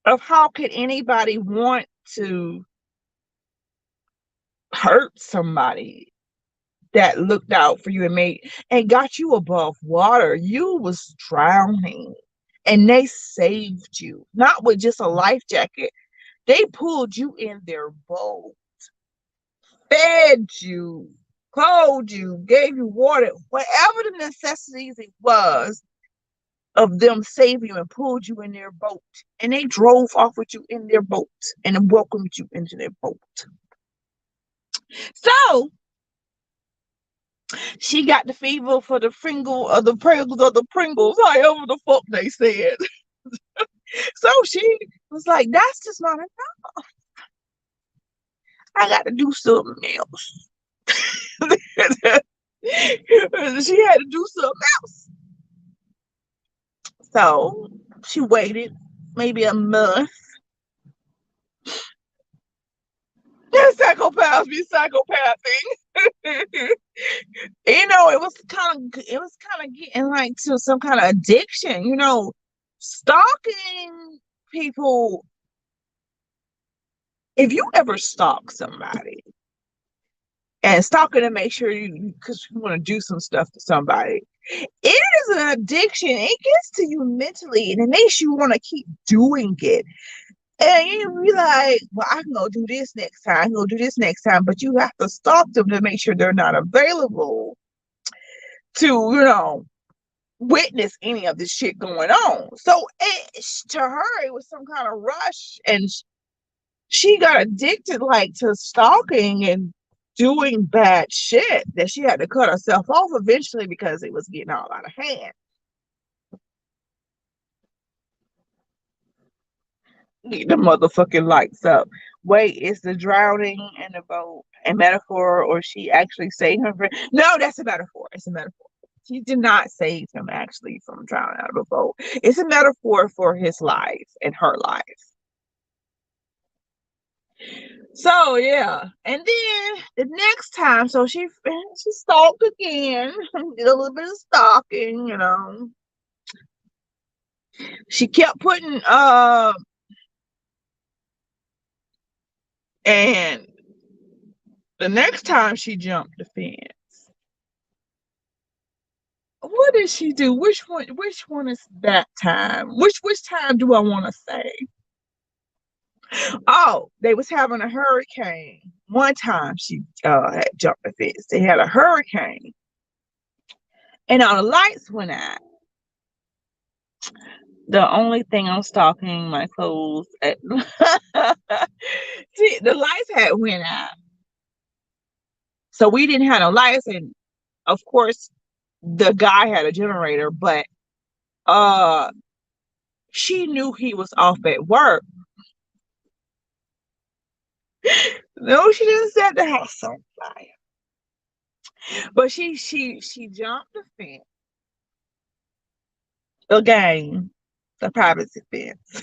of how could anybody want to hurt somebody that looked out for you and got you above water. You was drowning and they saved you, not with just a life jacket. They pulled you in their boat, fed you, clothed you, gave you water, whatever the necessities it was of them saving you and pulled you in their boat. And they drove off with you in their boat and welcomed you into their boat. So she got the fever for the Pringle or the Pringles, however the fuck they said. So she was like, that's just not enough. I got to do something else. She had to do something else. So she waited maybe a month. Psychopaths be psychopathing. It was kind of getting like to some kind of addiction, stalking people. If you ever stalk somebody and stalking to make sure because you want to do some stuff to somebody, it is an addiction. It gets to you mentally and it makes you want to keep doing it. And you be like, well, I can go do this next time, I can go do this next time, but you have to stalk them to make sure they're not available to, witness any of this shit going on. So to her, it was some kind of rush, and she got addicted like to stalking and doing bad shit that she had to cut herself off eventually because it was getting all out of hand. Get the motherfucking lights up. Wait, is the drowning in the boat a metaphor, or she actually saved him? No, that's a metaphor. It's a metaphor. She did not save him actually from drowning out of a boat. It's a metaphor for his life and her life. So yeah, and then the next time, so she stalked again, did a little bit of stalking. She kept putting and the next time she jumped the fence. What did she do? Which one is that time? Which time do I want to say? Oh, they was having a hurricane one time she had jumped the fence. They had a hurricane, and all the lights went out. The only thing I'm stocking my clothes at. See, the lights had went out, so we didn't have no lights, and of course, the guy had a generator, but uh, she knew he was off at work. No, she didn't set the house on fire, but she jumped the fence again, the privacy fence,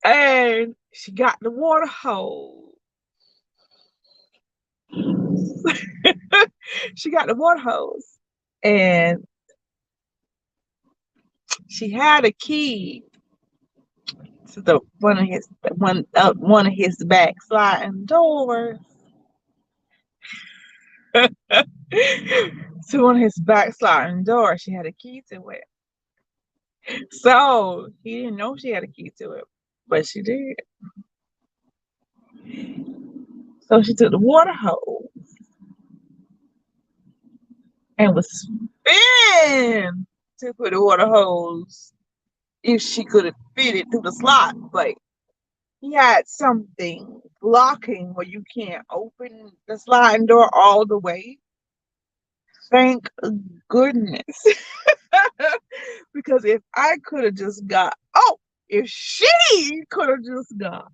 and she got the water hose. She got the water hose, and she had a key to the one of his back sliding doors. To one of his back sliding doors, she had a key to it. So he didn't know she had a key to it, but she did. So she took the water hose and was spinning to put the water hose if she could have fit it through the slot, but he had something blocking where you can't open the sliding door all the way. Thank goodness. Because if I could have just got, oh, if she could have just got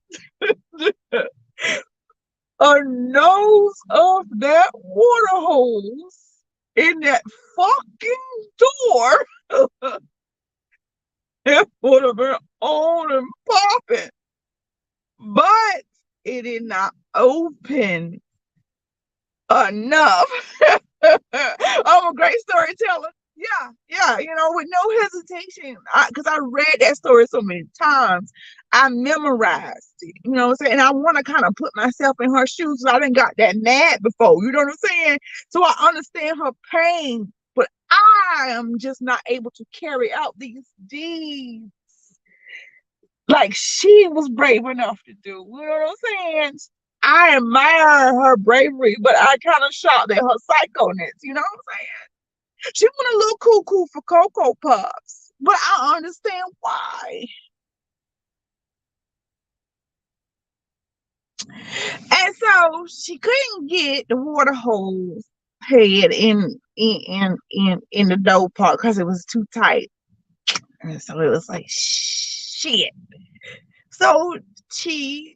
a nose of that water hose in that fucking door, it would have been on and popping. But it did not open enough. I'm a great storyteller. Yeah, with no hesitation. Because I read that story so many times, I memorized it. You know what I'm saying? And I want to kind of put myself in her shoes. So I didn't got that mad before. You know what I'm saying? So I understand her pain, but I am just not able to carry out these deeds like she was brave enough to do. You know what I'm saying? I admire her bravery, but I kind of shocked at her psychoness. You know what I'm saying? She went a little cuckoo for Cocoa Puffs, but I understand why. And so she couldn't get the water hose head in the door part because it was too tight. And so it was like shit. So she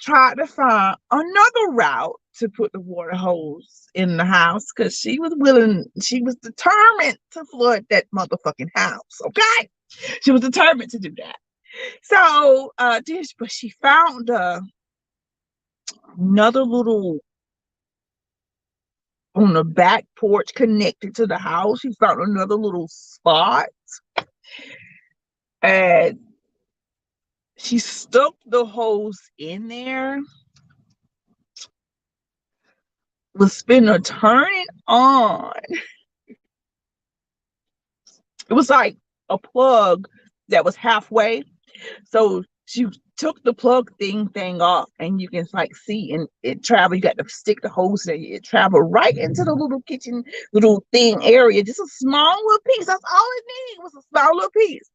tried to find another route to put the water hose in the house because she was determined to flood that motherfucking house. Okay. She was determined to do that. So but she found another little on the back porch connected to the house. She found another little spot and she stuck the hose in there. Was spinner turning on. It was like a plug that was halfway. So she took the plug thing off, and you can like see and it travel. You got to stick the hose there. It travel right into the little kitchen, little thing area. Just a small little piece. That's all it needed was a small little piece.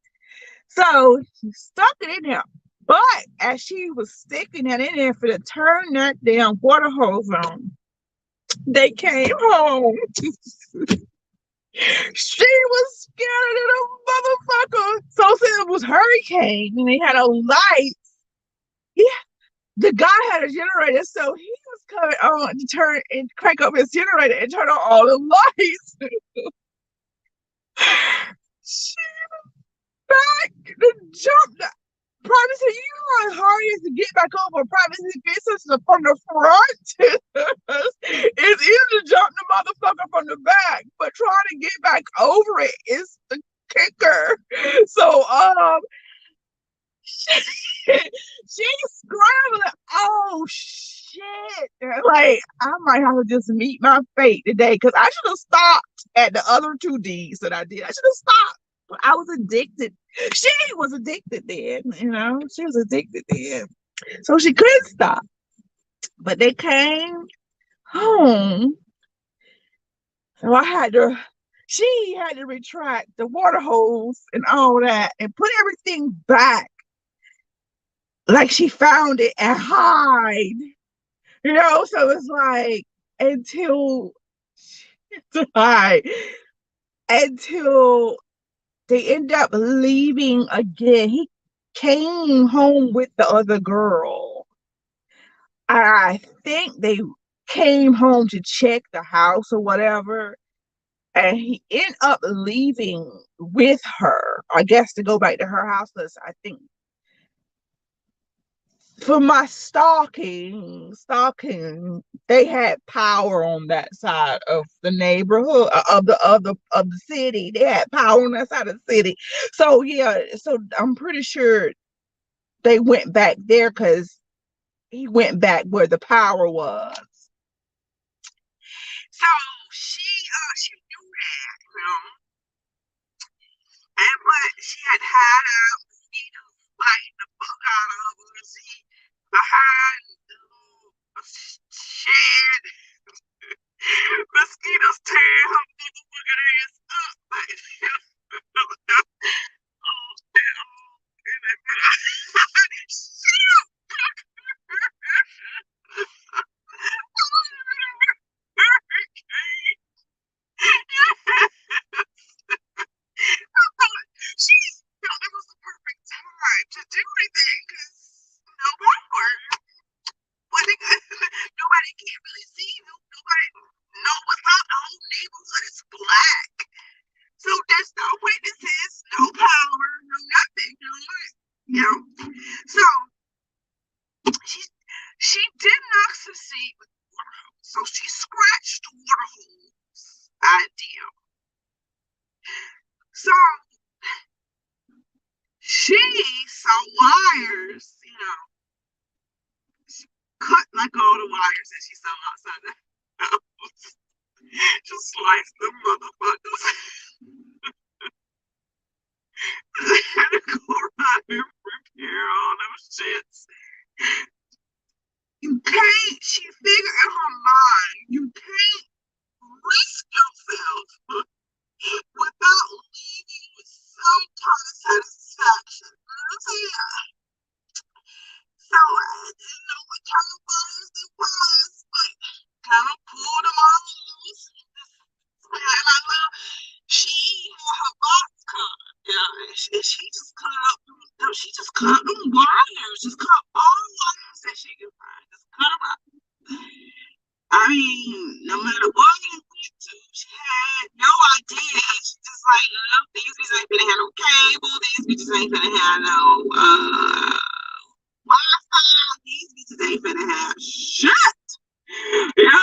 So she stuck it in there. But as she was sticking it in there for to turn that damn water hose on, they came home. She was scared of the motherfucker. So since it was hurricane and they had a light, yeah, the guy had a generator, so he was coming on to turn and crank up his generator and turn on all the lights. She back to jump the privacy. You know how hard it is to get back over a privacy business from the front. It's easy to jump the motherfucker from the back, but trying to get back over it is the kicker. So she's scrambling. Oh shit. Like I might have to just meet my fate today because I should have stopped at the other two D's that I did. I should have stopped. But I was addicted. She was addicted then, She was addicted then. So she couldn't stop. But they came home, so she had to retract the water hose and all that and put everything back like she found it and hide. So it's like until hide until they end up leaving again. He came home with the other girl. I think they came home to check the house or whatever, and he ended up leaving with her, I guess, to go back to her house. Because I think for my stalking, they had power on that side of the neighborhood of the city. They had power on that side of the city. So yeah, so I'm pretty sure they went back there because he went back where the power was. So she knew that, and but she had out mosquitoes biting the fuck out of her. She behind the shed, mosquitoes tearing her motherfucking ass up. Like, oh, she felt it was the perfect time to do anything because no power. What nobody can really see. Nobody know what's up. The whole neighborhood is black. So there's no witnesses, no power, no nothing. So she she did not succeed with the water hose. So she scratched the water hose idea. So she saw wires, she cut like all the wires that she saw outside the house. Just sliced the motherfuckers. Had to go around and repair all those shits. She figured in her mind, you can't risk yourself without leaving with some kind of satisfaction. You know what I'm saying? So I didn't know what kind of fires it was, but kind of pulled them all loose. She had her box cut. Yeah, and she just cut them wires, just cut all the wires that she could find, just cut them out. I mean, no matter what it went to, she had no idea. She just like, look, these bitches ain't gonna have no cable, these bitches ain't gonna have no Wi-Fi, these bitches ain't gonna have shit. Yeah,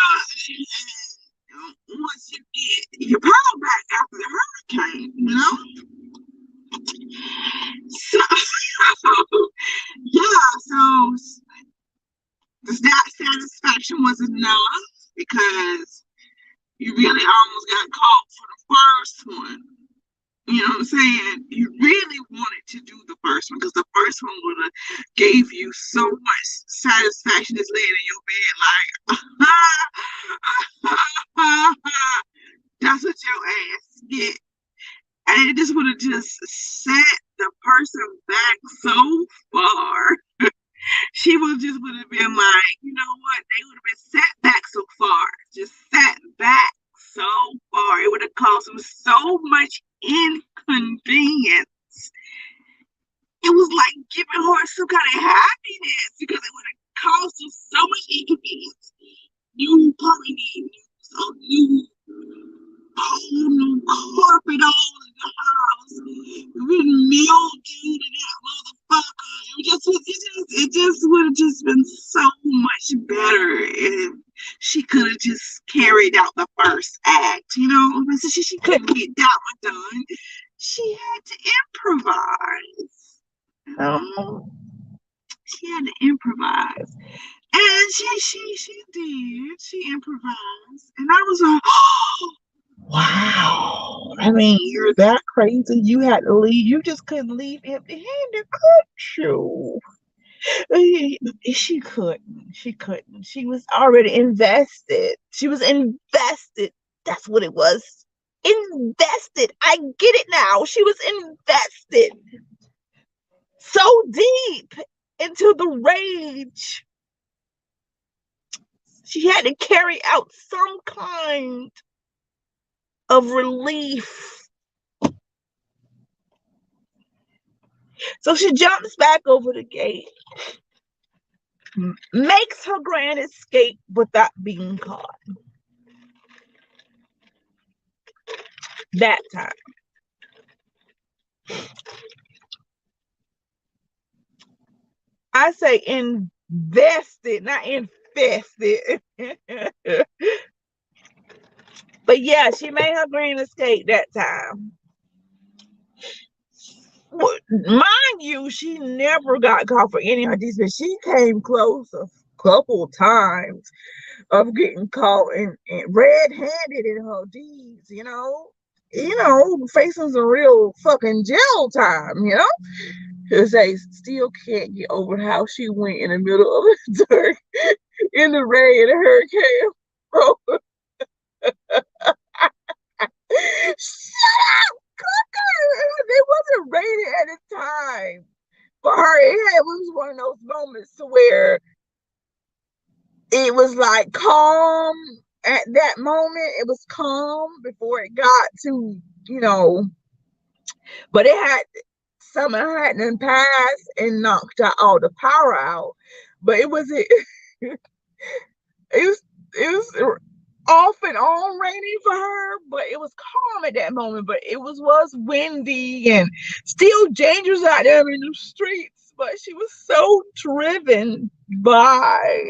and once you get your power back after the hurricane. So, yeah, so that satisfaction wasn't enough because you really almost got caught for the first one. You know what I'm saying? You really wanted to do the first one because the first one would have gave you so much satisfaction just laying in your bed like, that's what your ass get. And it just would have just set the person back so far. She would have been like, you know what? They would have been set back so far, just set back so far. It would have caused them so much inconvenience. It was like giving her some kind of happiness because it would have caused them so much inconvenience. You probably need some new whole new carpet all in the house. We mildewed in that motherfucker. It just would have just been so much better if she could have just carried out the first act, So she couldn't get that one done. She had to improvise. She had to improvise. And she did. She improvised. And I was like, oh, wow. I mean, you're that crazy. You had to leave. You just couldn't leave empty handed, could you? She couldn't. She couldn't. She was already invested. She was invested. That's what it was. Invested. I get it now. She was invested so deep into the rage. She had to carry out some kind of relief. So she jumps back over the gate, makes her grand escape without being caught. That time. I say invested, not infested. But yeah, she made her grand escape that time. Mind you, she never got caught for any of these, but she came close a couple times of getting caught and red-handed in her deeds, facing some real fucking jail time, because they still can't get over how she went in the middle of the dirt in the rain and a hurricane. Bro. Shut up, Cooker! It wasn't raining at the time. For her, it was one of those moments to where it was like calm at that moment. It was calm before it got to, but it had summer hadn't passed and knocked out all the power out. But it was it was off and on raining for her, but it was calm at that moment. But it was windy and still dangerous out there in the streets. But she was so driven by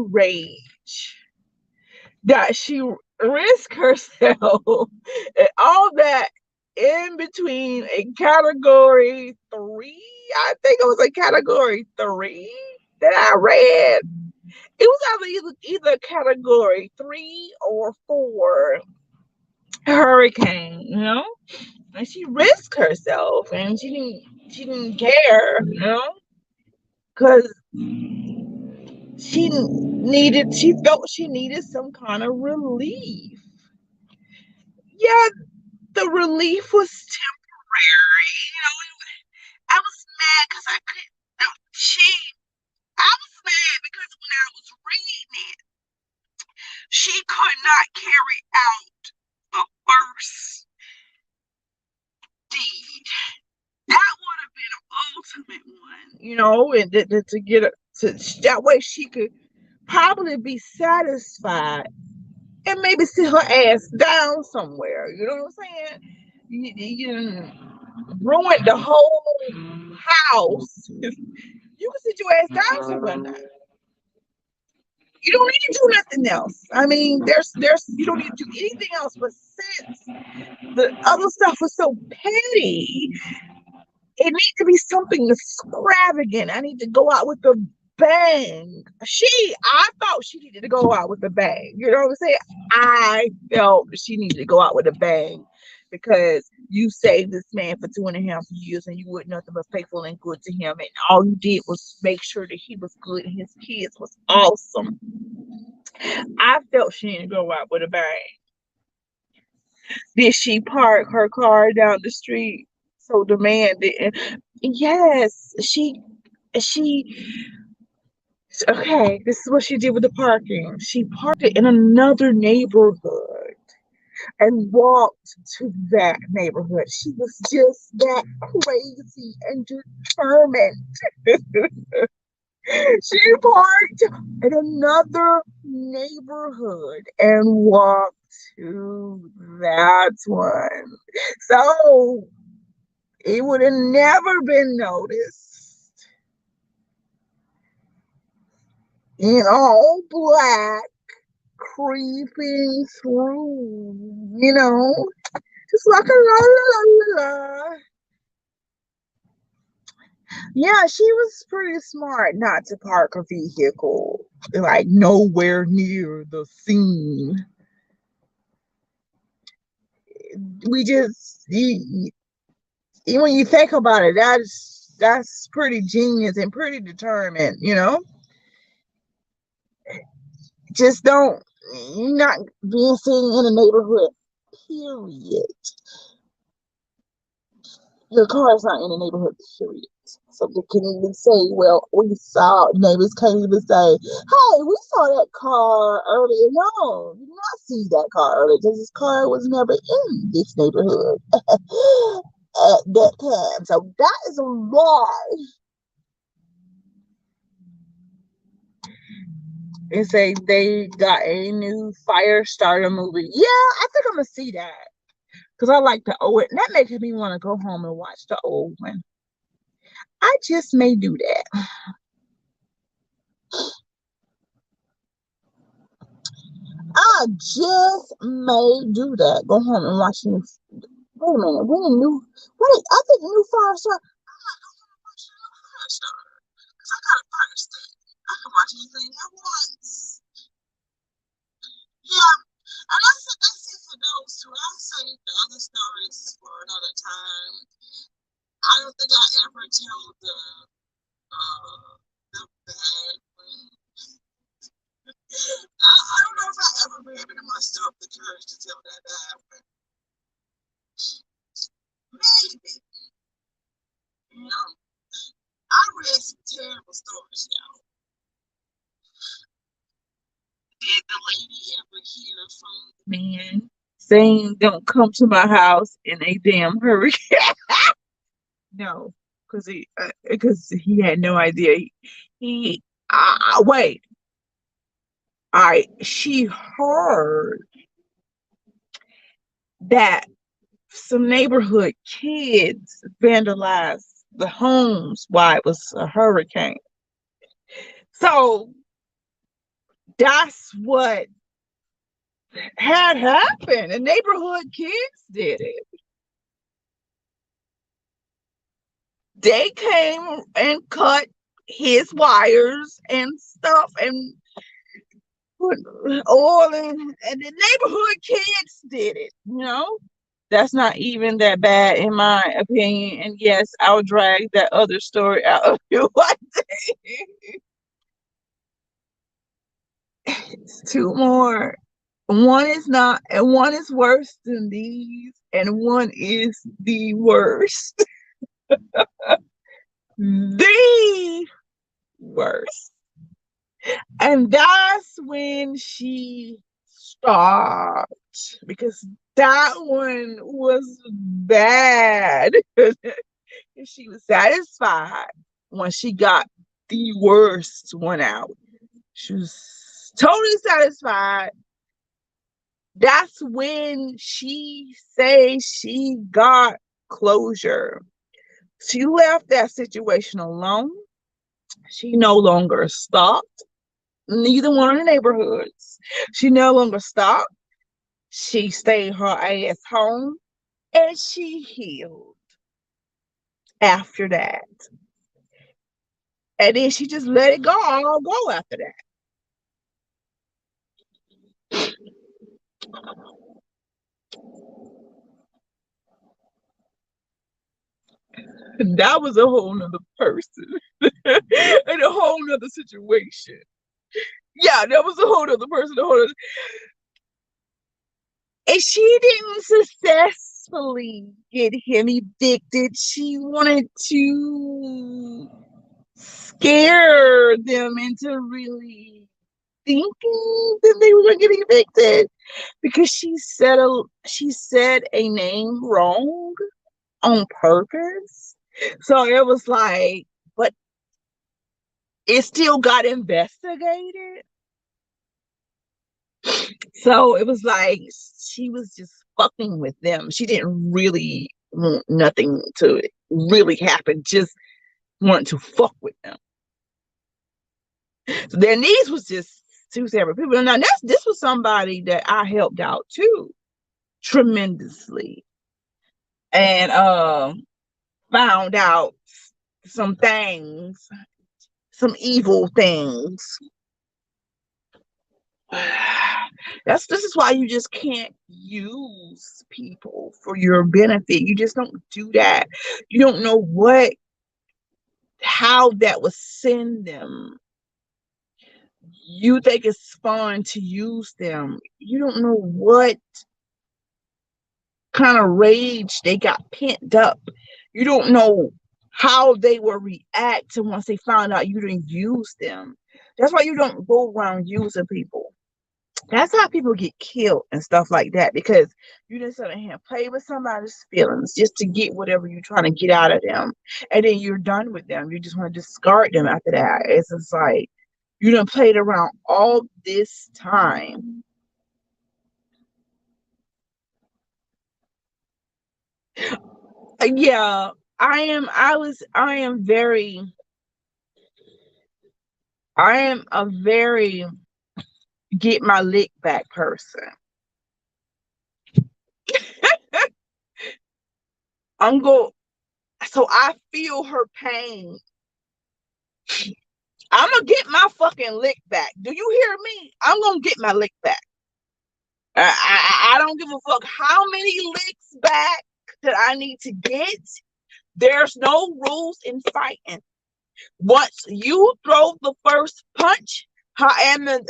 rage that she risked herself and all that in between a category 3. I think it was a category 3 that I read. It was either category 3 or 4 hurricane, and she risked herself and she didn't care, because she felt she needed some kind of relief. Yeah, the relief was temporary. I was mad because I couldn't. I was mad because when I was reading it, she could not carry out the first deed. That would have been an ultimate one, and to get it to that way she could probably be satisfied and maybe sit her ass down somewhere. You know what I'm saying? You ruined the whole house. You can sit your ass down somewhere now. You don't need to do nothing else. I mean, there's you don't need to do anything else. But since the other stuff was so petty, it needs to be something extravagant. I need to go out with a bang. I thought she needed to go out with a bang. You know what I'm saying? I felt she needed to go out with a bang because you saved this man for 2.5 years and you were nothing but faithful and good to him. And all you did was make sure that he was good and his kids was awesome. I felt she needed to go out with a bang. Did she park her car down the street so the man didn't? Yes, she okay, this is what she did with the parking. She parked it in another neighborhood and walked to that neighborhood. She was just that crazy and determined. She parked in another neighborhood and walked to that one. So it would have never been noticed. In all black, creeping through, just like a la la la la. Yeah, she was pretty smart not to park a vehicle like nowhere near the scene. We just when you think about it, that's pretty genius and pretty determined, you know? Just don't, you're not being seen in a neighborhood, period. Your car is not in the neighborhood, period. So they can even say, well, we saw, neighbors can't even say, hey, we saw that car earlier. No, you did not see that car earlier because this car was never in this neighborhood at that time. So that is a lie. And say they got a new fire starter movie. Yeah, I think I'm gonna see that because I like the old. And that makes me want to go home and watch the old one. I just may do that. I just may do that. Go home and watch the new. Wait a minute. When a new. Wait, I think the new fire starter. I might go home and watch the new fire starter because I got a fire stick. I can watch anything at once. Yeah, and that's it for those two. I'll save the other stories for another time. I don't think I ever tell the bad one. I don't know if I ever read it in myself the courage to tell that bad one. Maybe, you know, I read some terrible stories now. Did the lady ever hear from the man saying, "Don't come to my house in a damn hurry"? No, because he had no idea. He wait. All right, she heard that some neighborhood kids vandalized the homes while it was a hurricane. So that's what had happened. The neighborhood kids did it. They came and cut his wires and stuff and put oil in, and the neighborhood kids did it, you know? That's not even that bad in my opinion. And yes, I'll drag that other story out of you one day. It's two more. One is not, and one is worse than these, and one is the worst. The worst. And that's when she stopped because that one was bad. She was satisfied when she got the worst one out. She was totally satisfied. That's when she says she got closure. She left that situation alone. She no longer stalked neither one of the neighborhoods. She no longer stalked. She stayed her ass home and she healed after that. And then she just let it go, all go after that. That was a whole nother person and a whole nother situation. Yeah, that was a whole nother person, a whole nother... And she didn't successfully get him evicted. She wanted to scare them into really thinking that they were going to get evicted because she said a name wrong on purpose. So it was like, but it still got investigated. So it was like she was just fucking with them. She didn't really want nothing to really happen, just wanted to fuck with them. So their needs was just two separate people. Now this was somebody that I helped out too tremendously, and found out some things, some evil things. This is why you just can't use people for your benefit. You just don't do that. You don't know how that would send them. You think it's fun to use them. You don't know what kind of rage they got pent up. You don't know how they will react to once they find out you didn't use them. That's why you don't go around using people. That's how people get killed and stuff like that, because you just sit here and play with somebody's feelings just to get whatever you're trying to get out of them, and then you're done with them. You just want to discard them after that. It's just like you done played around all this time. Yeah, I am very, I am a very get my lick back person. I'm go so I feel her pain. I'm gonna get my fucking lick back. Do you hear me? I'm gonna get my lick back. I don't give a fuck how many licks back that I need to get. There's no rules in fighting. Once you throw the first punch, however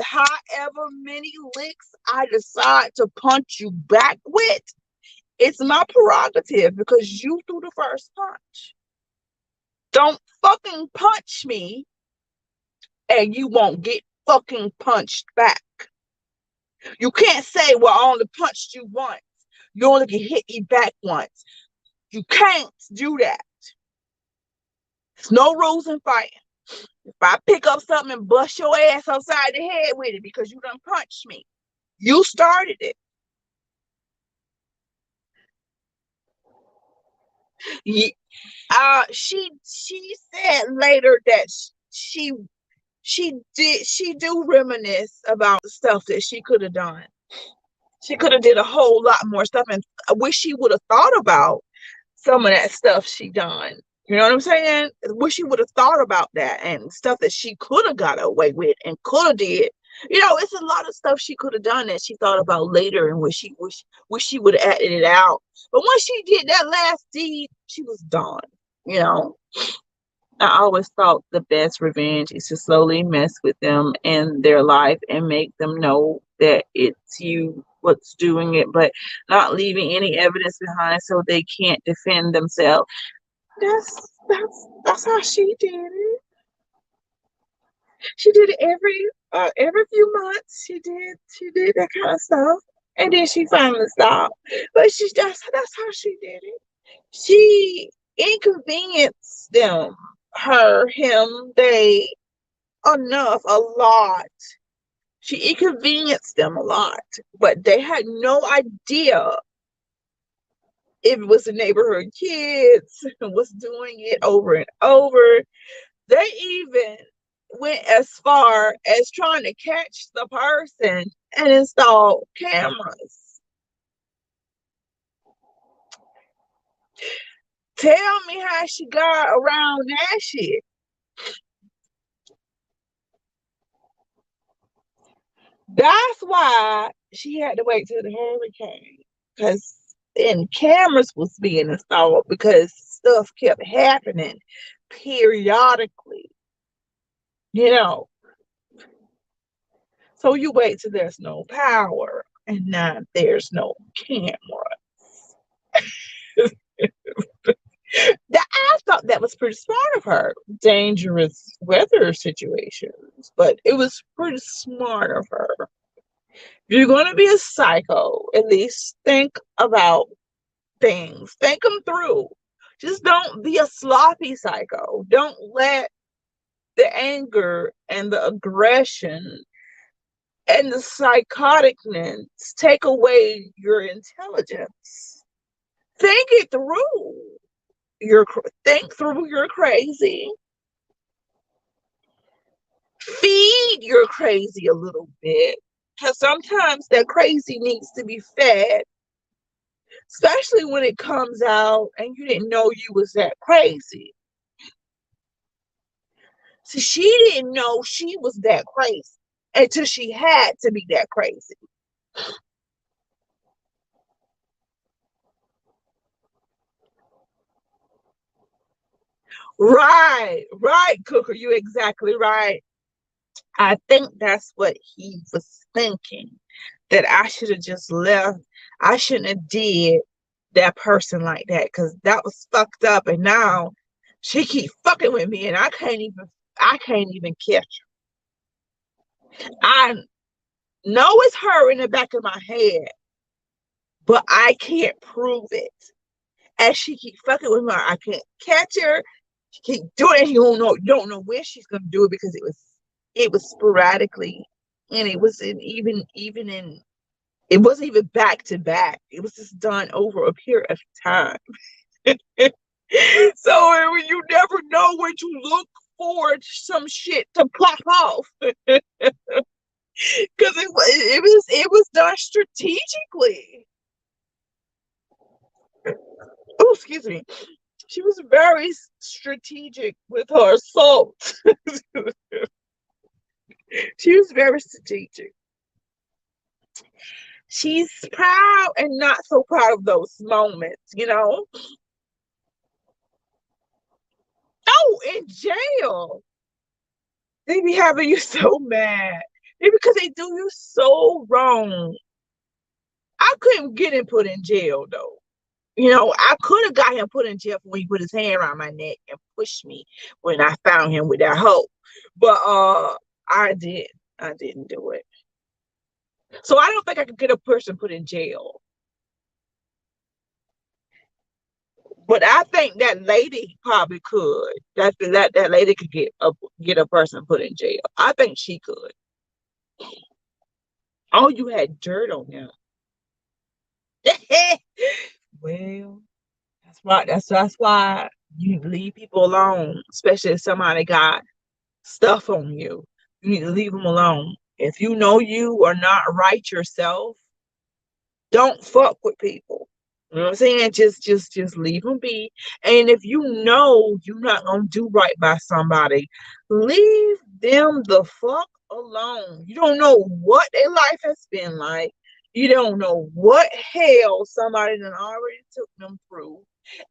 many licks I decide to punch you back with, it's my prerogative because you threw the first punch. Don't fucking punch me and you won't get fucking punched back. You can't say, well, I only punched you once. You only can hit me back once. You can't do that. There's no rules in fighting. If I pick up something and bust your ass upside the head with it because you done punched me, you started it. She said later that she do reminisce about the stuff that she could have done. She could have did a whole lot more stuff, and I wish she would have thought about some of that stuff she done. You know what I'm saying? I wish she would have thought about that and stuff that she could have got away with and could have did. You know, it's a lot of stuff she could have done that she thought about later and wish she would have acted it out. But once she did that last deed, she was done. You know, I always thought the best revenge is to slowly mess with them in their life and make them know that it's you what's doing it, but not leaving any evidence behind so they can't defend themselves. That's how she did it. She did it every few months. She did that kind of stuff, and then she finally stopped. But that's how she did it. She inconvenienced them, her, him, they enough a lot. She inconvenienced them a lot, but they had no idea if it was the neighborhood kids was doing it over and over. They even went as far as trying to catch the person and install cameras. Tell me how she got around that shit. That's why she had to wait till the hurricane, because then cameras was being installed because stuff kept happening periodically, you know. So you wait till there's no power and now there's no camera. I thought that was pretty smart of her. Dangerous weather situations, but it was pretty smart of her. If you're going to be a psycho, at least think about things, think them through. Just don't be a sloppy psycho. Don't let the anger and the aggression and the psychoticness take away your intelligence. Think it through. Think through you're crazy. Feed your crazy a little bit, because sometimes that crazy needs to be fed, especially when it comes out and you didn't know you was that crazy. So she didn't know she was that crazy, until she had to be that crazy. Right, right, Cooker. You exactly right. I think that's what he was thinking. That I should have just left. I shouldn't have did that person like that because that was fucked up. And now she keep fucking with me, and I can't even catch her. I know it's her in the back of my head, but I can't prove it. As she keep fucking with her, I can't catch her. She keep doing it. You don't know when she's gonna do it because it was sporadically, and it was even in it wasn't even back to back. It was just done over a period of time. So you never know when you look for some shit to pop off because it was done strategically. Oh, excuse me. She was very strategic with her assault. She was very strategic. She's proud and not so proud of those moments. Oh, in jail. They be having you so mad. Maybe because they do you so wrong. I couldn't get him put in jail though. I could have got him put in jail when he put his hand around my neck and pushed me when I found him with that hoe. But I did. I didn't do it. So I don't think I could get a person put in jail. But I think that lady probably could. That lady could get a person put in jail. I think she could. Oh, you had dirt on him. Well, that's why you leave people alone, especially if somebody got stuff on you. You need to leave them alone. If you know you are not right yourself, don't fuck with people. You know what I'm saying? Just leave them be. And if you know you're not gonna do right by somebody, leave them the fuck alone. You don't know what their life has been like. You don't know what hell somebody done already took them through.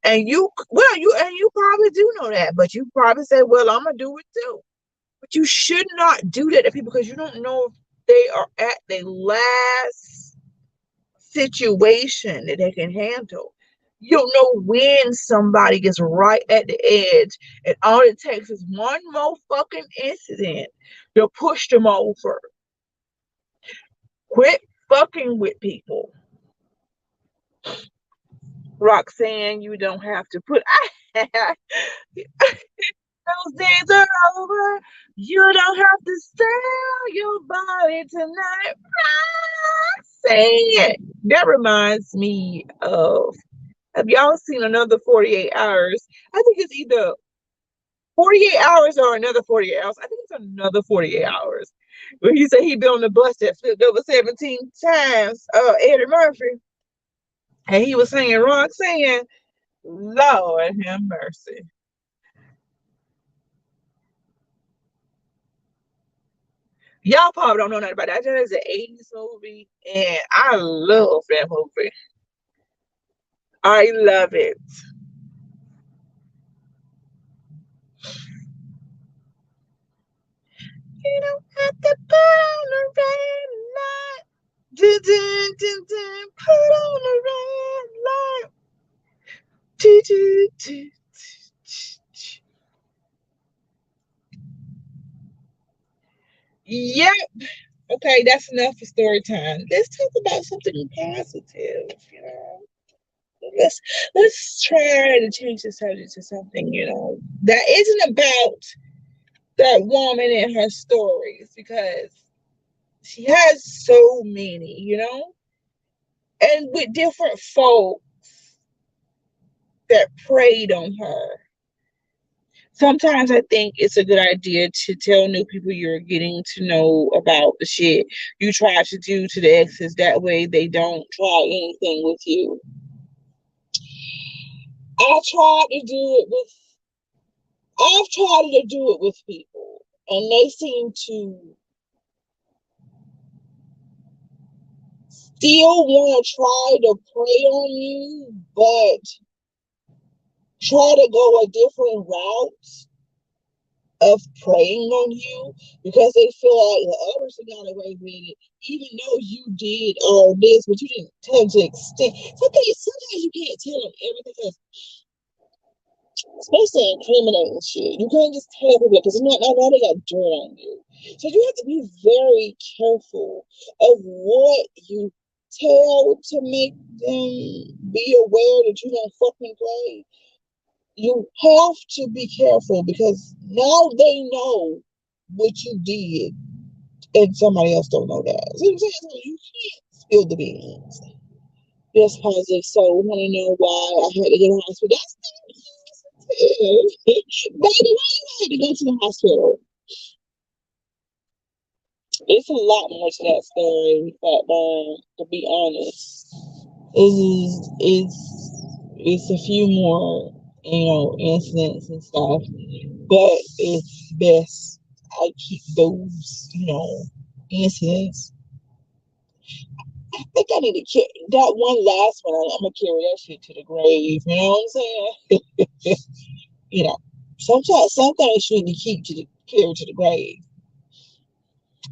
And you probably do know that, but you probably say, well, I'm gonna do it too. But you should not do that to people because you don't know if they are at their last situation that they can handle. You don't know when somebody gets right at the edge, and all it takes is one more fucking incident to push them over. Quit fucking with people. Roxanne, you don't have to put those days are over. You don't have to sell your body tonight. Roxanne. That reminds me of have y'all seen another 48 hours? I think it's either 48 hours or another 48 hours. I think it's another 48 hours. When he said he'd been on the bus that flipped over 17 times, Eddie Murphy, and he was saying Roxanne, Lord have mercy. Y'all probably don't know nothing about that. That is an 80s movie, and I love that movie. I love it. You don't have to put on the red light. Dun, dun, dun, dun, put on the red light. Dun, dun, dun, dun. Yep. Okay, that's enough for story time. Let's talk about something positive, you know. Let's let's try to change the subject to something, that isn't about that woman and her stories because she has so many, and with different folk that preyed on her. Sometimes I think it's a good idea to tell new people you're getting to know about the shit you try to do to the exes. That way they don't try anything with you. I tried to do it with, I've tried to do it with people, and they seem to still want to try to prey on you, but try to go a different route of preying on you because they feel like the other person got away with it, even though you did all this, but you didn't tell them to extent. Sometimes you can't tell them everything because, especially incriminating shit, you can't just tell people because now they got dirt on you. So you have to be very careful of what you tell to make them be aware that you don't fucking play. You have to be careful because now they know what you did and somebody else don't know that. See what I'm saying? So you can't spill the beans. That's positive. So we want to know why I had to go to the hospital. That's Baby, why you had to go to the hospital? It's a lot more to that story, but to be honest, it's a few more, incidents and stuff, but it's best I keep those, incidents. I think I need to carry that one last one. I'm gonna carry that shit to the grave. You know what I'm saying? you know, sometimes some things you need to keep to the carry to the grave,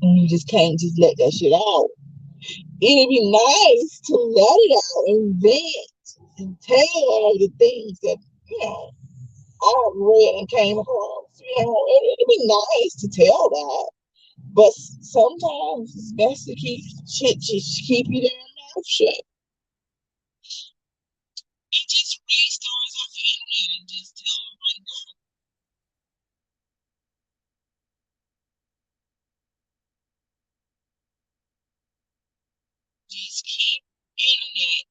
and you just can't just let that shit out. It'd be nice to let it out and vent and tell all the things that I've read and came across. It'd be nice to tell that, but sometimes it's best to keep shit, just keep your damn mouth shut. And just read stories off the internet and just tell them right now. Just keep internet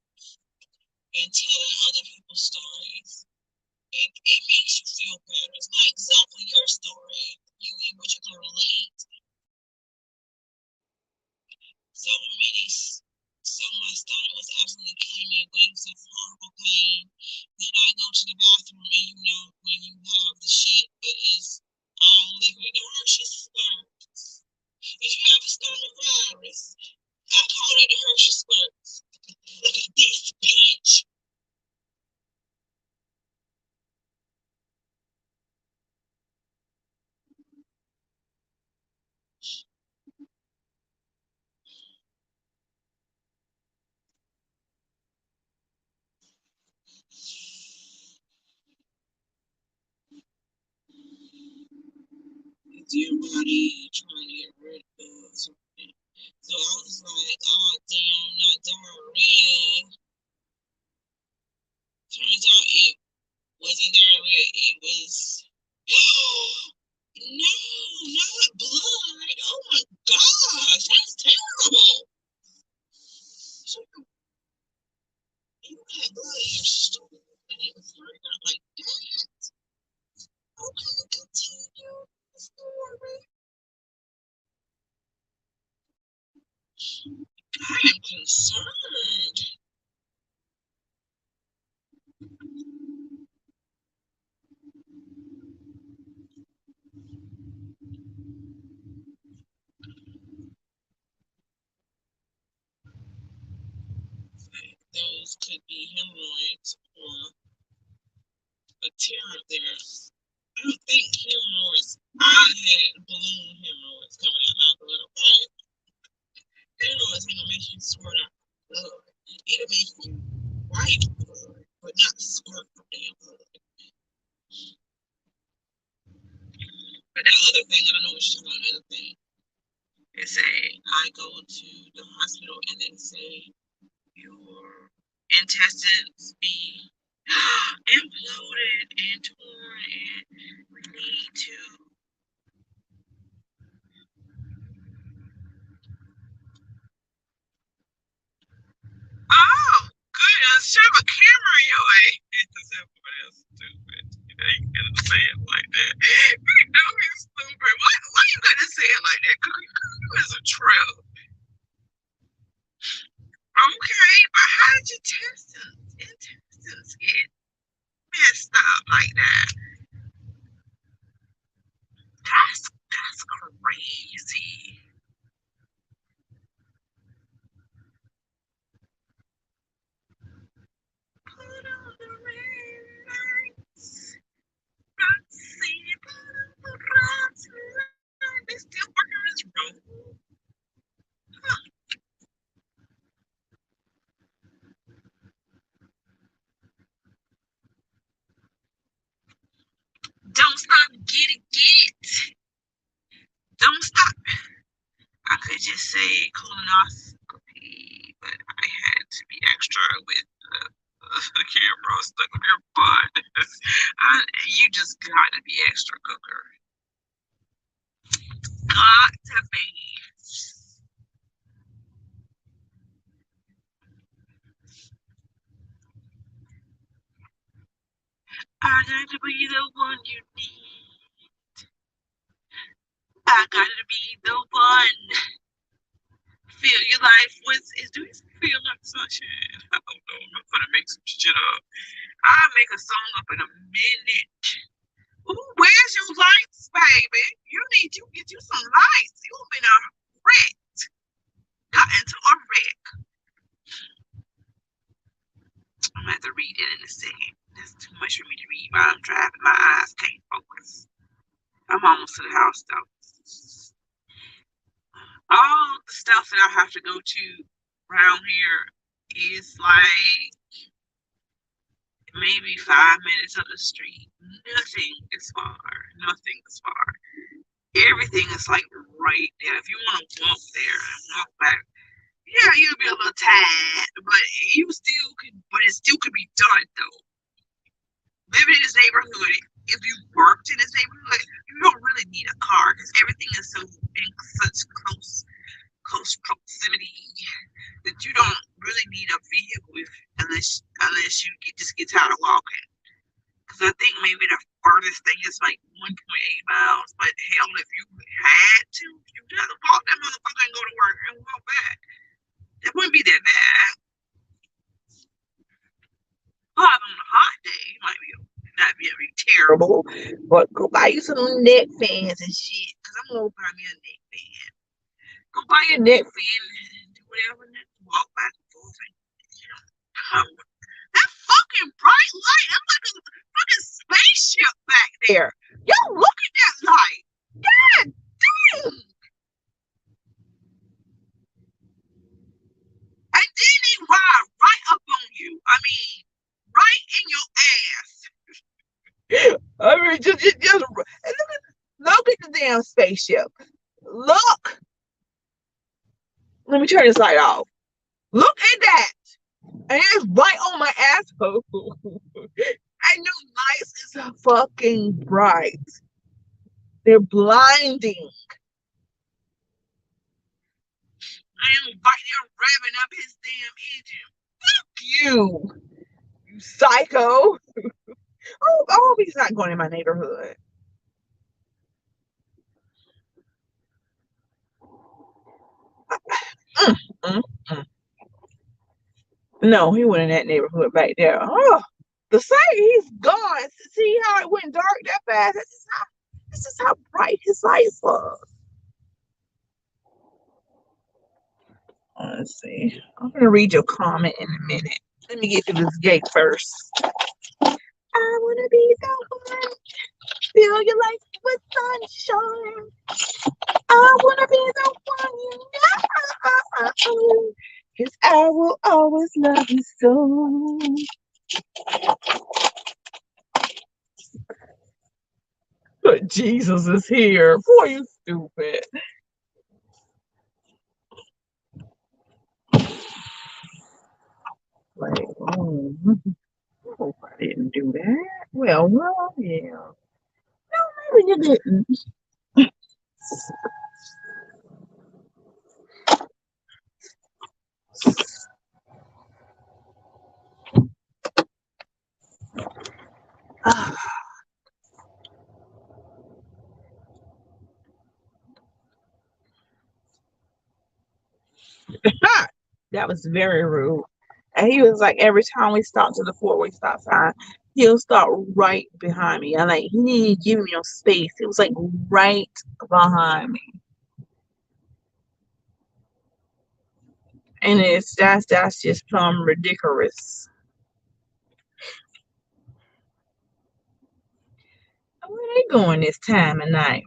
and telling other people's stories. It makes you feel better. It's not exactly your story. You need what you can relate. So many, so my stomach was absolutely killing me, with some horrible pain. Then I go to the bathroom, and when you have the shit that is all liquid, the Hershey's squirts. If you have a stomach virus, I call it the Hershey squirts. Look at this bitch. It's your body trying to get rid of something. So I was like, oh damn, not diarrhea. Turns out it wasn't diarrhea, it was no, not blood. Oh my gosh, that's terrible. So you had blood in your stool and it was running out like that. Okay, continue the story. I am concerned. Those could be hemorrhoids or a tear up there. I don't think hemorrhoids. I had balloon hemorrhoids coming out my blood. But hemorrhoids ain't gonna make you squirt out blood. It'll make you white blood, but not squirt from damn blood. But that other thing, I don't know what she's talking about. The other thing, they say I go to the hospital and they say your intestines be imploded and torn, and we need to. Oh, goodness, shove a camera in your way. That's stupid. You gotta say it like that. You know he's stupid. Why you gotta say it like that? You is a trip. Okay, but how did your intestines get messed up like that? That's crazy. Don't stop, get it, get it. Don't stop. I could just say colonoscopy, but I had to be extra with the camera stuck in your butt. You just got to be extra, cooker. Got to be. I got to be the one you need. I got to be the one. Feel your life with is do you feel like sunshine? I don't know. I'm gonna make some shit up. I'll make a song up in a minute. Ooh, where's your lights, baby? You need to get you some lights. You've been a wreck. Got into a wreck. I'm gonna have to read it in a second. That's too much for me to read while I'm driving. My eyes can't focus. I'm almost to the house though. All the stuff that I have to go to around here is like maybe 5 minutes up the street. Nothing is far. Nothing is far. Everything is like right there. If you want to walk there, walk back. Yeah, you'll be a little tired, but you still can. But it still could be done though. Living in this neighborhood, if you worked in this neighborhood, you don't really need a car because everything is so in such close proximity that you don't really need a vehicle unless you just get tired of walking. Because I think maybe the furthest thing is like 1.8 miles. But hell, if you had to, you just walk that motherfucker and go to work and walk back. It wouldn't be that bad. Well, on a hot day, it might be not very terrible. But go buy you some neck fans and shit. Because I'm going to buy me a neck fan. Go buy your neck fan and do whatever and walk back and forth. And, that fucking bright light. I'm like a fucking spaceship back there. Yo, look at that light. God damn. And then they ride right up on you. I mean, right in your ass. I mean, just look at the damn spaceship. Look. Let me turn this light off. Look at that. And it's right on my asshole. I know lights is fucking bright. They're blinding. I am right there revving up his damn engine. Fuck you, you psycho. Oh, I hope he's not going in my neighborhood. Mm, mm, mm. No, he went in that neighborhood back there. Oh, the sight, he's gone. See how it went dark that fast? This is how bright his lights was. Let's see. I'm gonna read your comment in a minute. Let me get to this gate first. I wanna be the one, fill your life with sunshine. I wanna be the one you know. Cause I will always love you so. But Jesus is here. Boy, you stupid. Like, oh, I hope I didn't do that. Well, yeah. No, maybe you didn't. That was very rude. And he was like, every time we stop to the four-way stop sign, he'll stop right behind me. I'm like, he didn't give me no space. It was like right behind me. And that's just plumb ridiculous. Where they going this time of night?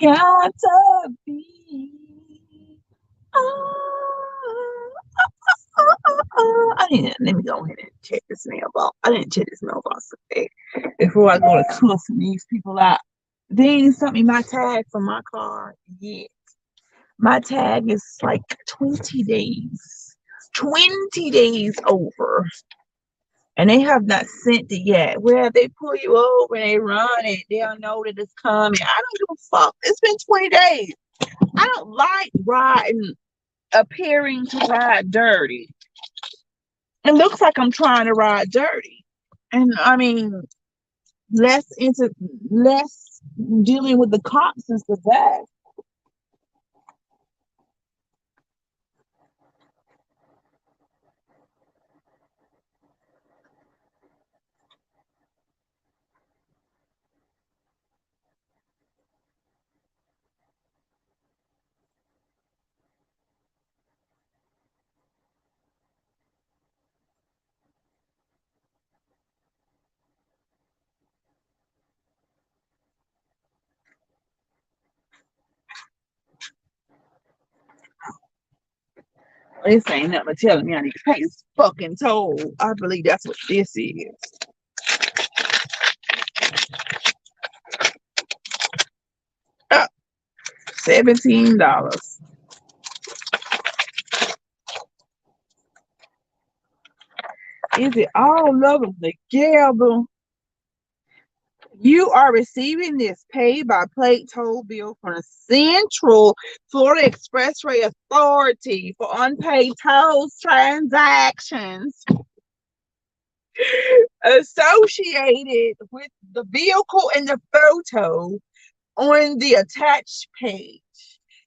got to be. Oh, I didn't. Let me go ahead and check this mailbox. I didn't check this mailbox today before I go to cussing these people out. They ain't sent me my tag for my car yet. My tag is like 20 days. 20 days over. And they have not sent it yet. Well, they pull you over and they run it, they'll know that it's coming. I don't give a fuck. It's been 20 days. I don't like riding, appearing to ride dirty. It looks like I'm trying to ride dirty. And I mean, less dealing with the cops is the best. This ain't nothing but telling me I need to pay this fucking toll. I believe that's what this is. Oh, $17. Is it all of them together? You are receiving this pay by plate toll bill from the Central Florida Expressway Authority for unpaid tolls transactions associated with the vehicle and the photo on the attached page.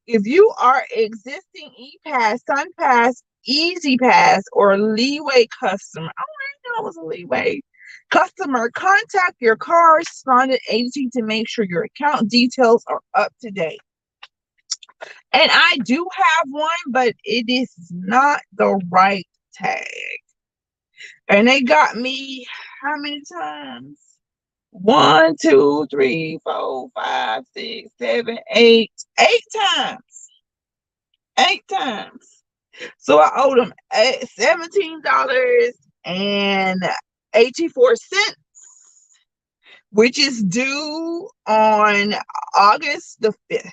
If you are existing ePass, SunPass, Easy Pass, or Leeway customer, I don't know it was a Leeway customer, contact your correspondent agency to make sure your account details are up to date. And I do have one, but it is not the right tag. And they got me how many times? 1, 2, 3, 4, 5, 6, 7, 8. 8 times. 8 times. So I owed them $17.84, which is due on August the 5th.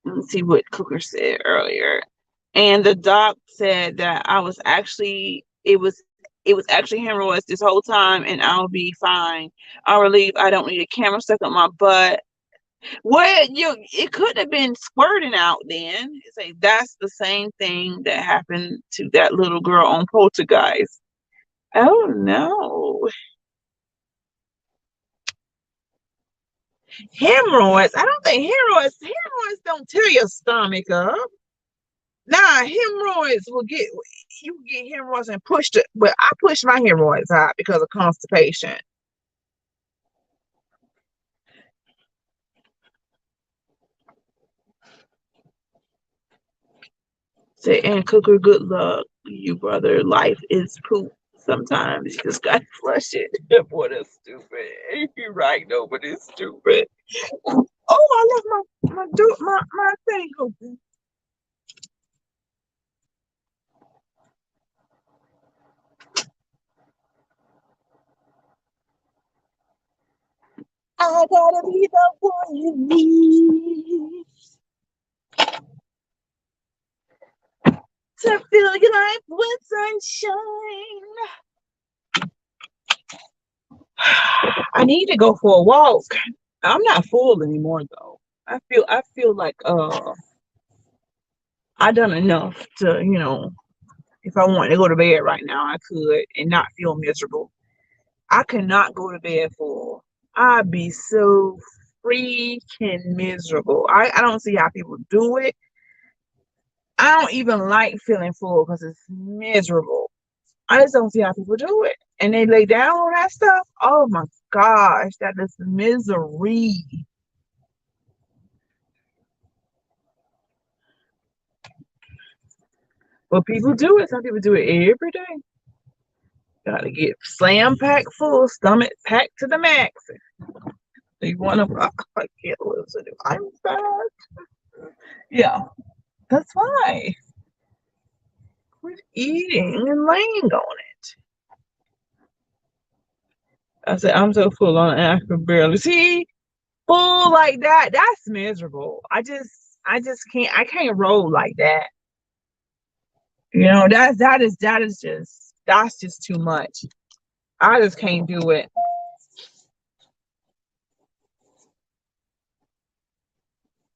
Let's see what Cooker said earlier. And the doc said that it was actually hemorrhoids this whole time and I'll be fine. I'll relieve I don't need a camera stuck up my butt. Well, it could have been squirting out then. Say that's the same thing that happened to that little girl on Poltergeist. Oh no. Hemorrhoids. I don't think hemorrhoids don't tear your stomach up. Nah, hemorrhoids will get you get hemorrhoids and pushed it. But I pushed my hemorrhoids out because of constipation. Say, and Cooker, good luck, you brother. Life is poop. Sometimes you just gotta flush it. Boy, that's stupid. You're right, nobody's stupid. Oh, I left my thing open. I gotta be the one you need to fill your life with sunshine. I need to go for a walk. I'm not full anymore though. I feel like I done enough to, if I wanted to go to bed right now, I could and not feel miserable. I cannot go to bed full. I'd be so freaking miserable. I don't see how people do it. I don't even like feeling full because it's miserable. I just don't see how people do it. And they lay down on that stuff. Oh my gosh, that is misery. But people do it. Some people do it every day. Gotta get slam packed full, stomach packed to the max. You want to? I can't listen. I'm fat. Yeah, that's why. Quit eating and laying on it. I said I'm so full on it, I could barely see full like that. That's miserable. I just can't. I can't roll like that. You know, that's just too much. I just can't do it.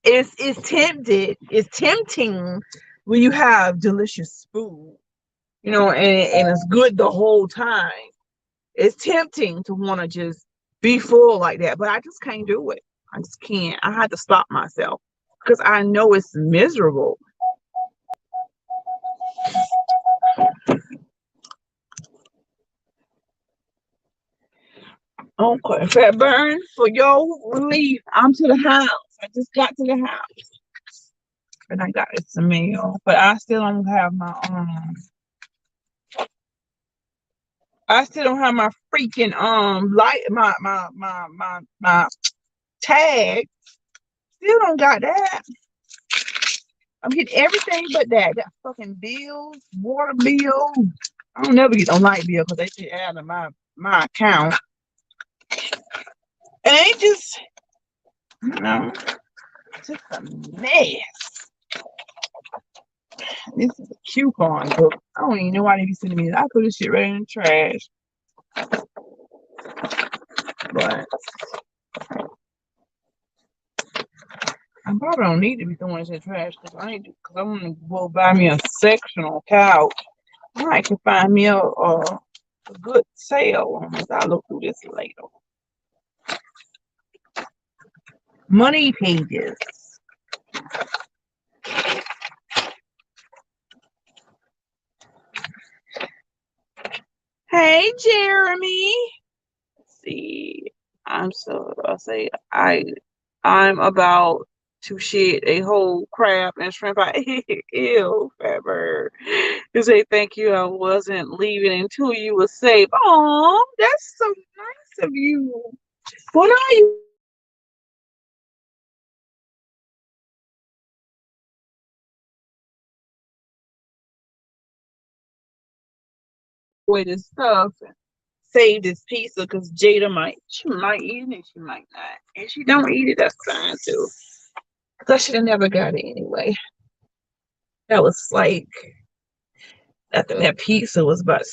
It's tempting when you have delicious food, you know, and it's good the whole time. It's tempting to want to just be full like that, but I just can't do it. I just can't. I had to stop myself because I know it's miserable. Okay, fat burn for your relief. I'm to the house. I just got to the house and I got some meal, but I still don't have my I still don't have my freaking light my tag. Still don't got that. I'm getting everything but that. That fucking bills, water bill. I don't never get no light bill because they take it out of my account. And it just, you know, just a mess. This is a coupon book. I don't even know why they be sending me this. I put this shit right in the trash. But I probably don't need to be throwing this in the trash because I want to go buy me a sectional couch. I can find me a good sale on this. I'll look through this later. Money pages. Hey, Jeremy. Let's see. I'm about to shit a whole crab and shrimp. Ew, fat bird. You say thank you. I wasn't leaving until you were safe. Oh, that's so nice of you. What are you? With this stuff and save this pizza because she might eat it, she might not. And she don't eat it, that's fine too. Because I should have never got it anyway. That was like, I think that pizza was about,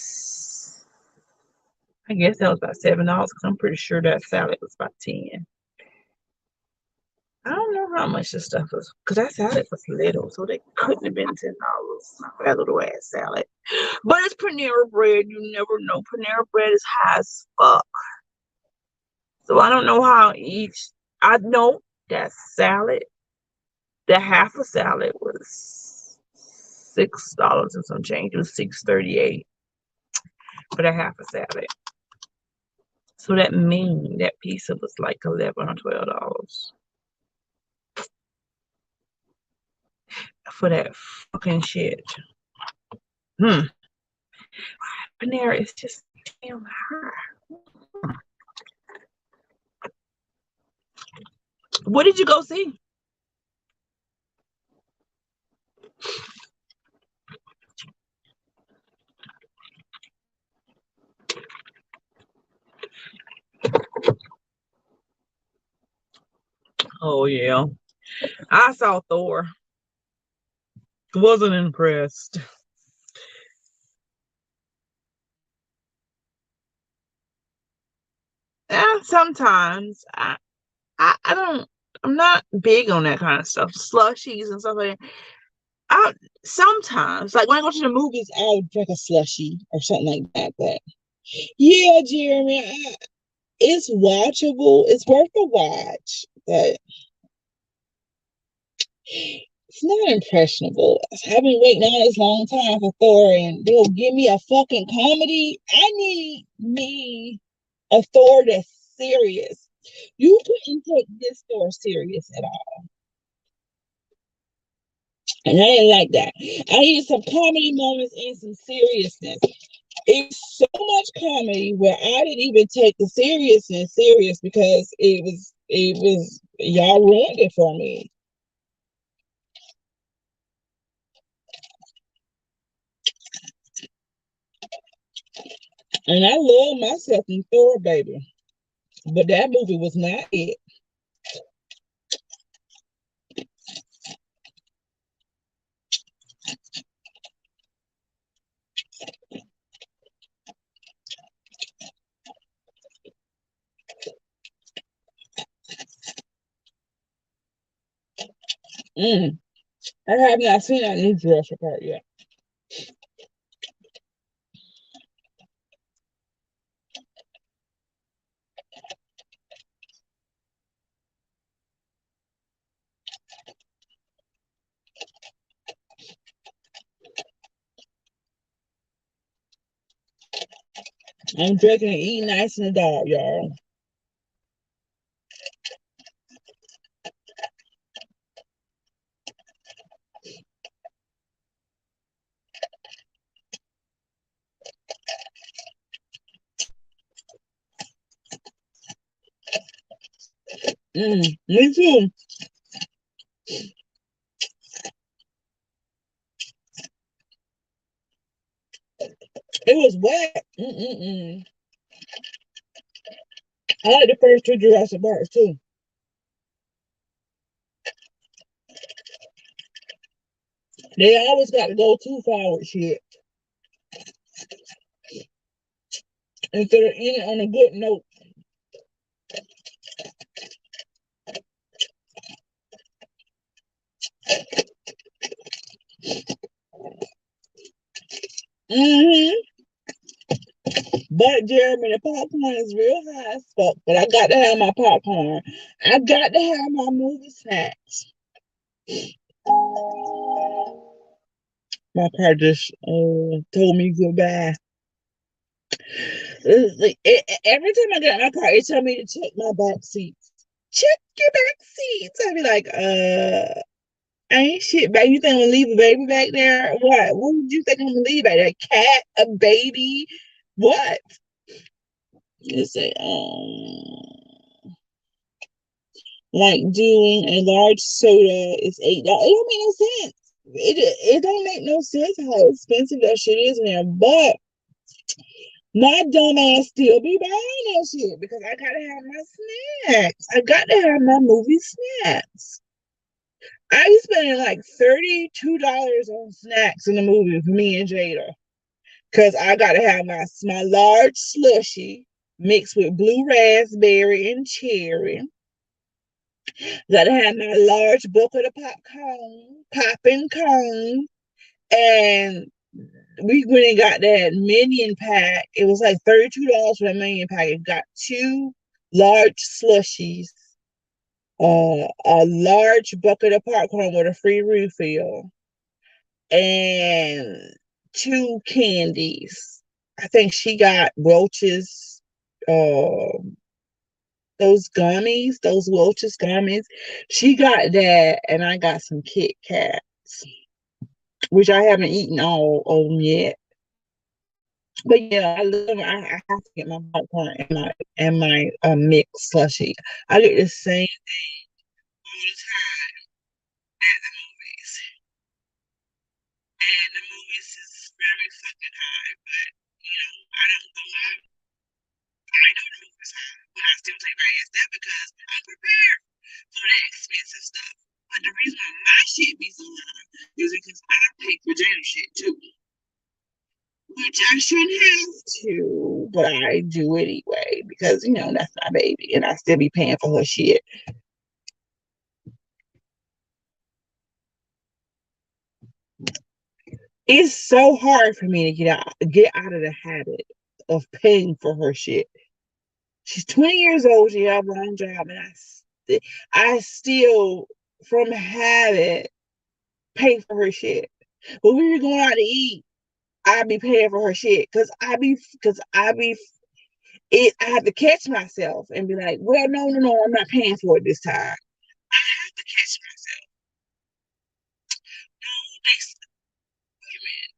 I guess that was about $7 because I'm pretty sure that salad was about 10. I don't know how much this stuff was because that salad was little, so they couldn't have been $10 for that little ass salad. But it's Panera bread. You never know. Panera bread is high as fuck. So I don't know how I know that salad, the half a salad was $6 and some change. It was $6.38 for the half a salad. So that means that pizza was like $11 or $12 for that fucking shit. Panera is just damn high. What did you go see? Oh yeah, I saw Thor. Wasn't impressed. Sometimes I don't. I'm not big on that kind of stuff, slushies and stuff like that. I sometimes, like when I go to the movies, I'll drink a slushie or something like that. But yeah, Jeremy, it's watchable. It's worth a watch, but it's not impressionable. I've been waiting all this long time for Thor, and they'll give me a fucking comedy. I need me a Thor that's serious. You couldn't take this Thor serious at all. And I didn't like that. I needed some comedy moments and some seriousness. It's so much comedy where I didn't even take the seriousness serious because it was y'all ruined it for me. And I love myself in Thor, baby. But that movie was not it. Mm. I have not seen that new Jurassic Park yet. I'm drinking and eating nice in the dark, y'all. Me too. It was wet. I like the first two Jurassic Parks too. They always got to go too far with shit instead of ending on a good note. hmm But Jeremy, the popcorn is real high as fuck. But I got to have my popcorn. I got to have my movie snacks. My car just told me goodbye. Every time I get in my car, it tell me to check my back seats. Check your back seats. I be like, ain't shit, baby. You think I'm gonna leave a baby back there? What? What would you think I'm gonna leave back there? A cat, a baby? What? You say, like doing a large soda is $8. It don't make no sense. It don't make no sense how expensive that shit is in there. But my dumb ass still be buying that shit because I gotta have my snacks. I got to have my movie snacks. I be spending like $32 on snacks in the movie for me and Jada. Cause I gotta have my large slushy mixed with blue raspberry and cherry. Gotta have my large bucket of popcorn, popping cone, and we went and got that minion pack. It was like $32 for that minion pack. It got two large slushies, a large bucket of popcorn with a free refill, and two candies. I think she got Welch's, those gummies, those Welch's gummies. She got that, and I got some Kit Kats, which I haven't eaten all of them yet. But yeah, I love. I have to get my popcorn and my mixed slushy. I get the same all the time at the movies, and the movies is very fucking high. But I don't go out. I know the movies high, but I still take my ass there because I'm prepared for the expensive stuff. But the reason why my shit be so high is because I pay for Jada shit too. Which I shouldn't have to, but I do anyway because that's my baby, and I still be paying for her shit. It's so hard for me to get out of the habit of paying for her shit. She's 20 years old. She have a long job, and I still, from habit, pay for her shit. But when we're going out to eat, I be paying for her shit because I be it. I have to catch myself and be like, well, no, no, no, I'm not paying for it this time. I have to catch myself. No,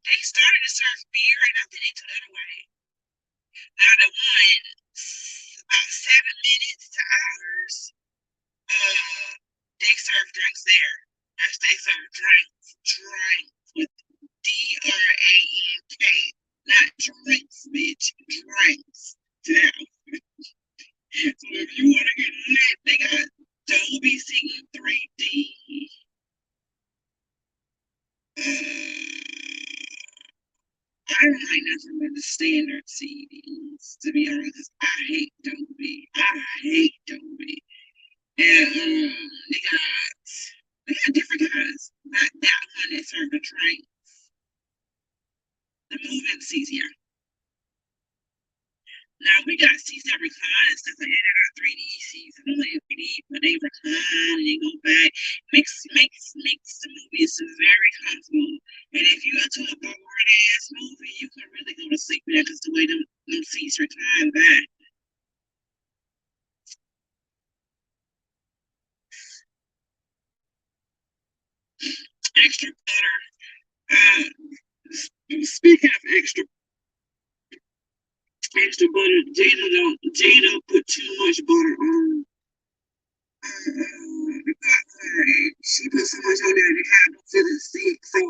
they started to serve beer, and I think they took that away. Now the one about 7 minutes to hours, they serve drinks there. Yes, they serve drinks with DRANK, not drinks, bitch, drinks. Damn. So if you want to get lit, they got Dolby Seating 3D. I don't like nothing but the standard CDs, to be honest. I hate Dolby. I hate Dolby. And they got different kinds. Not that one that served the train. The moving seats, yeah. Now we got seats that recline and stuff like that. They got 3D seats and only 3D, but they recline and they go back. Makes the movies very comfortable. And if you into a boring ass movie, you can really go to sleep in there because the way them seats recline back. Extra butter. Speaking of extra butter, Jada put too much butter on the popcorn. She put so much on there that it had me feeling sick. So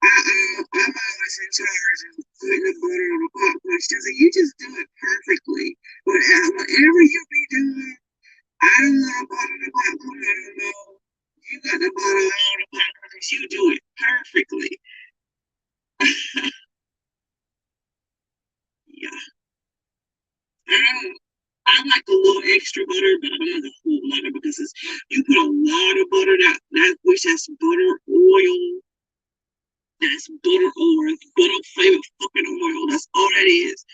I'm always in charge of putting the butter on the popcorn. She said, "You just do it perfectly. Whatever you be doing, I don't want to butter the popcorn. I don't know. You got the butter on the popcorn because you do it perfectly." Yeah. I like a little extra butter, but I don't like a whole lot of because you put a lot of butter that which has butter oil. That's butter oil, butter flavored fucking oil. That's all that is.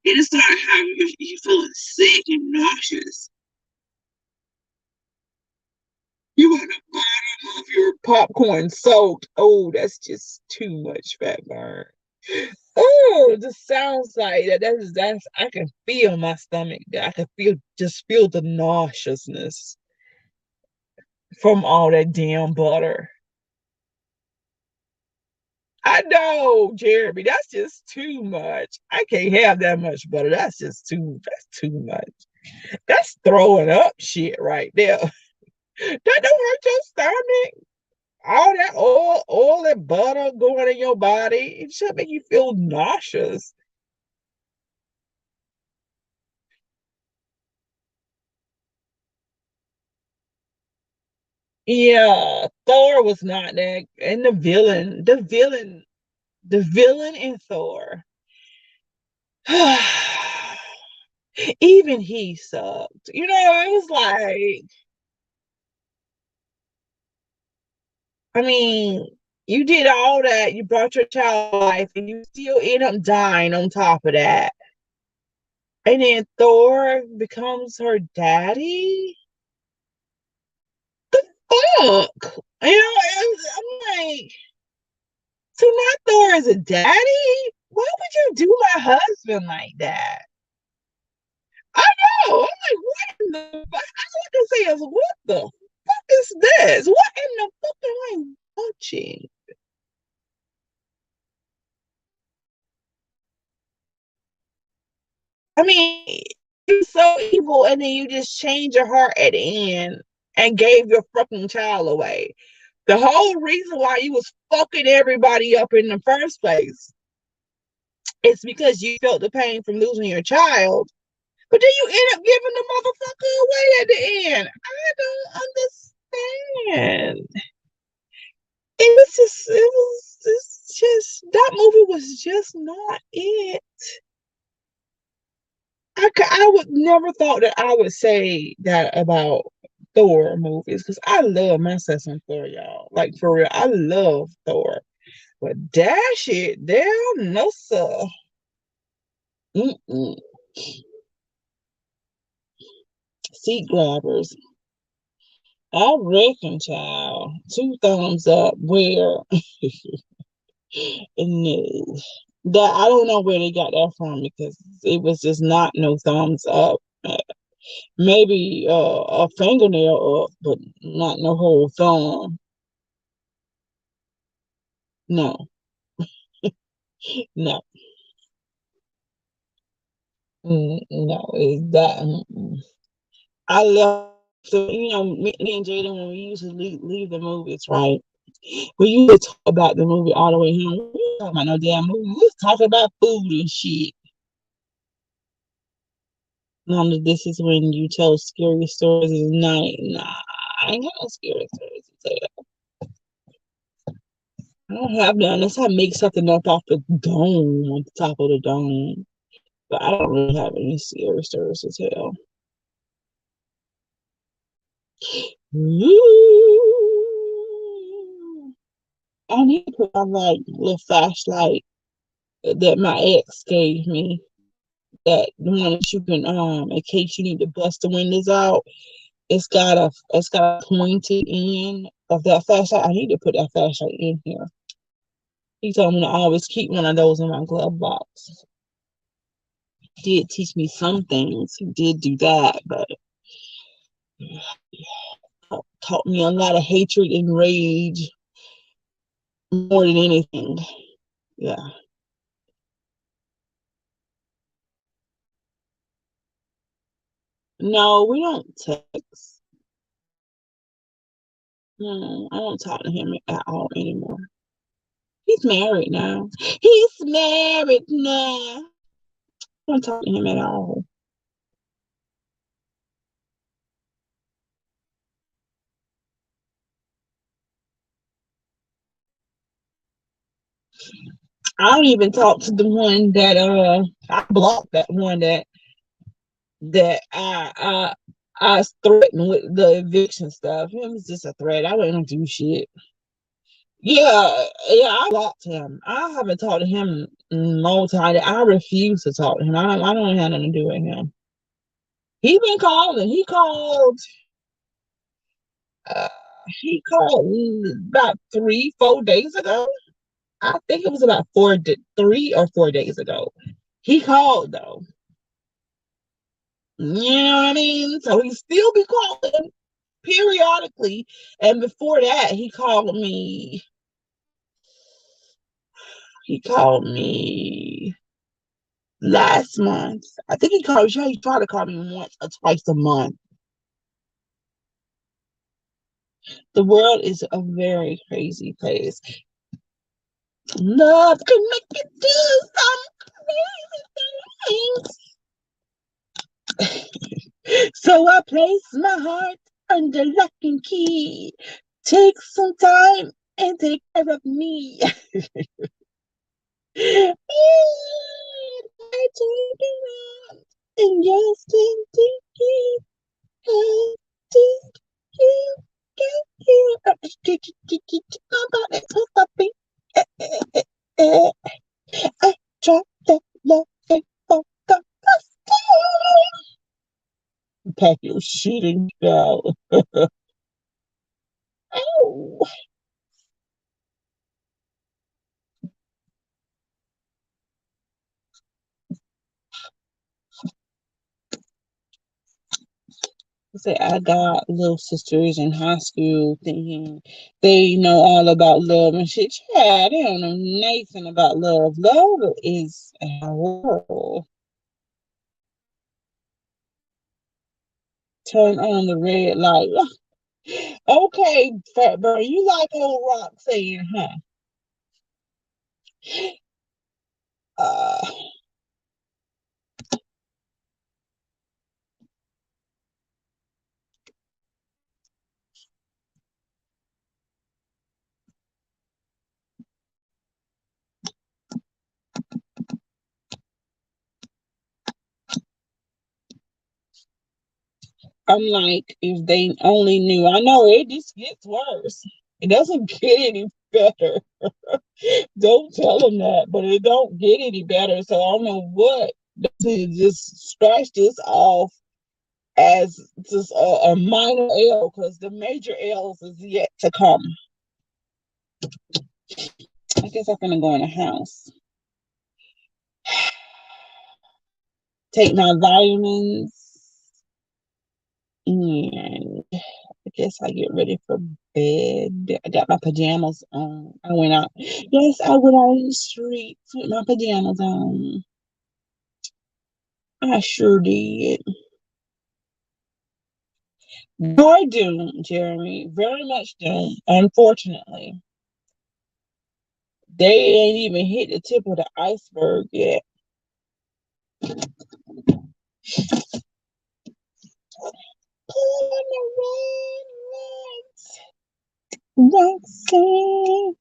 It start having you feeling sick and nauseous. You want the bottom of your popcorn soaked. Oh, that's just too much fat burn. Oh, this sounds like that. That's I can feel my stomach. I can feel the nauseousness from all that damn butter. I know, Jeremy, that's just too much. I can't have that much butter. That's too much. That's throwing up shit right there. That don't hurt your stomach. All that oil and butter going in your body, it should make you feel nauseous. Yeah, Thor was not that, and the villain in Thor, even he sucked. It was like, I mean, you did all that, you brought your child to life, and you still end up dying on top of that. And then Thor becomes her daddy. Fuck, I'm like, so not Thor as a daddy? Why would you do my husband like that? I know. I'm like, what in the fuck? All I can say is, what the fuck is this? What in the fuck am I watching? I mean, you're so evil, and then you just change your heart at the end and gave your fucking child away. The whole reason why you was fucking everybody up in the first place is because you felt the pain from losing your child. But then you end up giving the motherfucker away at the end. I don't understand. It was just that movie was just not it. I would never thought that I would say that about Thor movies because I love myself some Thor, y'all. Like for real, I love Thor. But that shit, damn, no sir. Mm-mm. Seat grabbers. I reckon, child. Two thumbs up. Where? No. That I don't know where they got that from because it was just not no thumbs up. Maybe a fingernail up, but not no whole thumb. No. No, no, it's that. I left. So me and Jaden, when we used to leave the movies, right? We used to talk about the movie all the way home. We didn't talk about no damn movie. We was talking about food and shit. None of this is when you tell scary stories at night. Nah, I ain't got no scary stories to tell. I don't have none unless I make something up off the dome, on the top of the dome. But I don't really have any scary stories to tell. Ooh. I need to put on like little flashlight that my ex gave me. That the one that you can in case you need to bust the windows out. It's got a pointed end of that flashlight. I need to put that flashlight in here. He told me to always keep one of those in my glove box. He did teach me some things. He did do that, but taught me a lot of hatred and rage more than anything. Yeah. No, we don't text. No, I don't talk to him at all anymore. He's married now. He's married now. I don't talk to him at all. I don't even talk to the one that I blocked that one that I threatened with the eviction stuff. Him was just a threat. I wouldn't do shit. Yeah, yeah, I blocked him. I haven't talked to him in a long time. I refuse to talk to him. I don't have nothing to do with him. He been calling. Uh, he called about 3, 4 days ago. I think it was about 3 or 4 days ago. He called though. You know what I mean? So he still be calling periodically. And before that, he called me last month. I think he tried to call me once or twice a month. The world is a very crazy place. Love can make you do some crazy things. So I place my heart under lock and key. Take some time and take care of me. I turned around and you're still thinking, how did you get here? About that puppy. I dropped that love and fuck up. Pack your shit and go. Oh. Say I got little sisters in high school thinking they know all about love and shit. Yeah, they don't know nothing about love. Love is a world. Turn on the red light. Okay, fat bird, you like old rock saying, huh? Uh, I'm like, if they only knew. I know it just gets worse. It doesn't get any better. Don't tell them that, but it don't get any better. So I don't know what to just scratch this off as just a minor L because the major L's is yet to come. I guess I'm gonna go in the house, take my vitamins, and Guess I get ready for bed. I got my pajamas on. I went out. Yes, I went out in the streets with my pajamas on. I sure did. Boy, do, Jeremy. Very much do. Unfortunately, they ain't even hit the tip of the iceberg yet. Roxanne.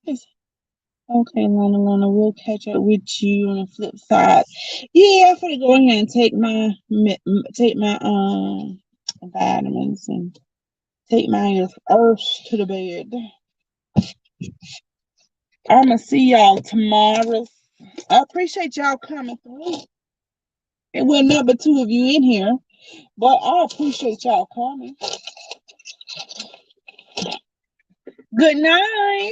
Okay, Lana, we'll catch up with you on the flip side. Yeah, I'm gonna go ahead and take my vitamins and take my earths to the bed. I'm gonna see y'all tomorrow. I appreciate y'all coming through. It wasn't number two of you in here, but I appreciate y'all coming. Good night.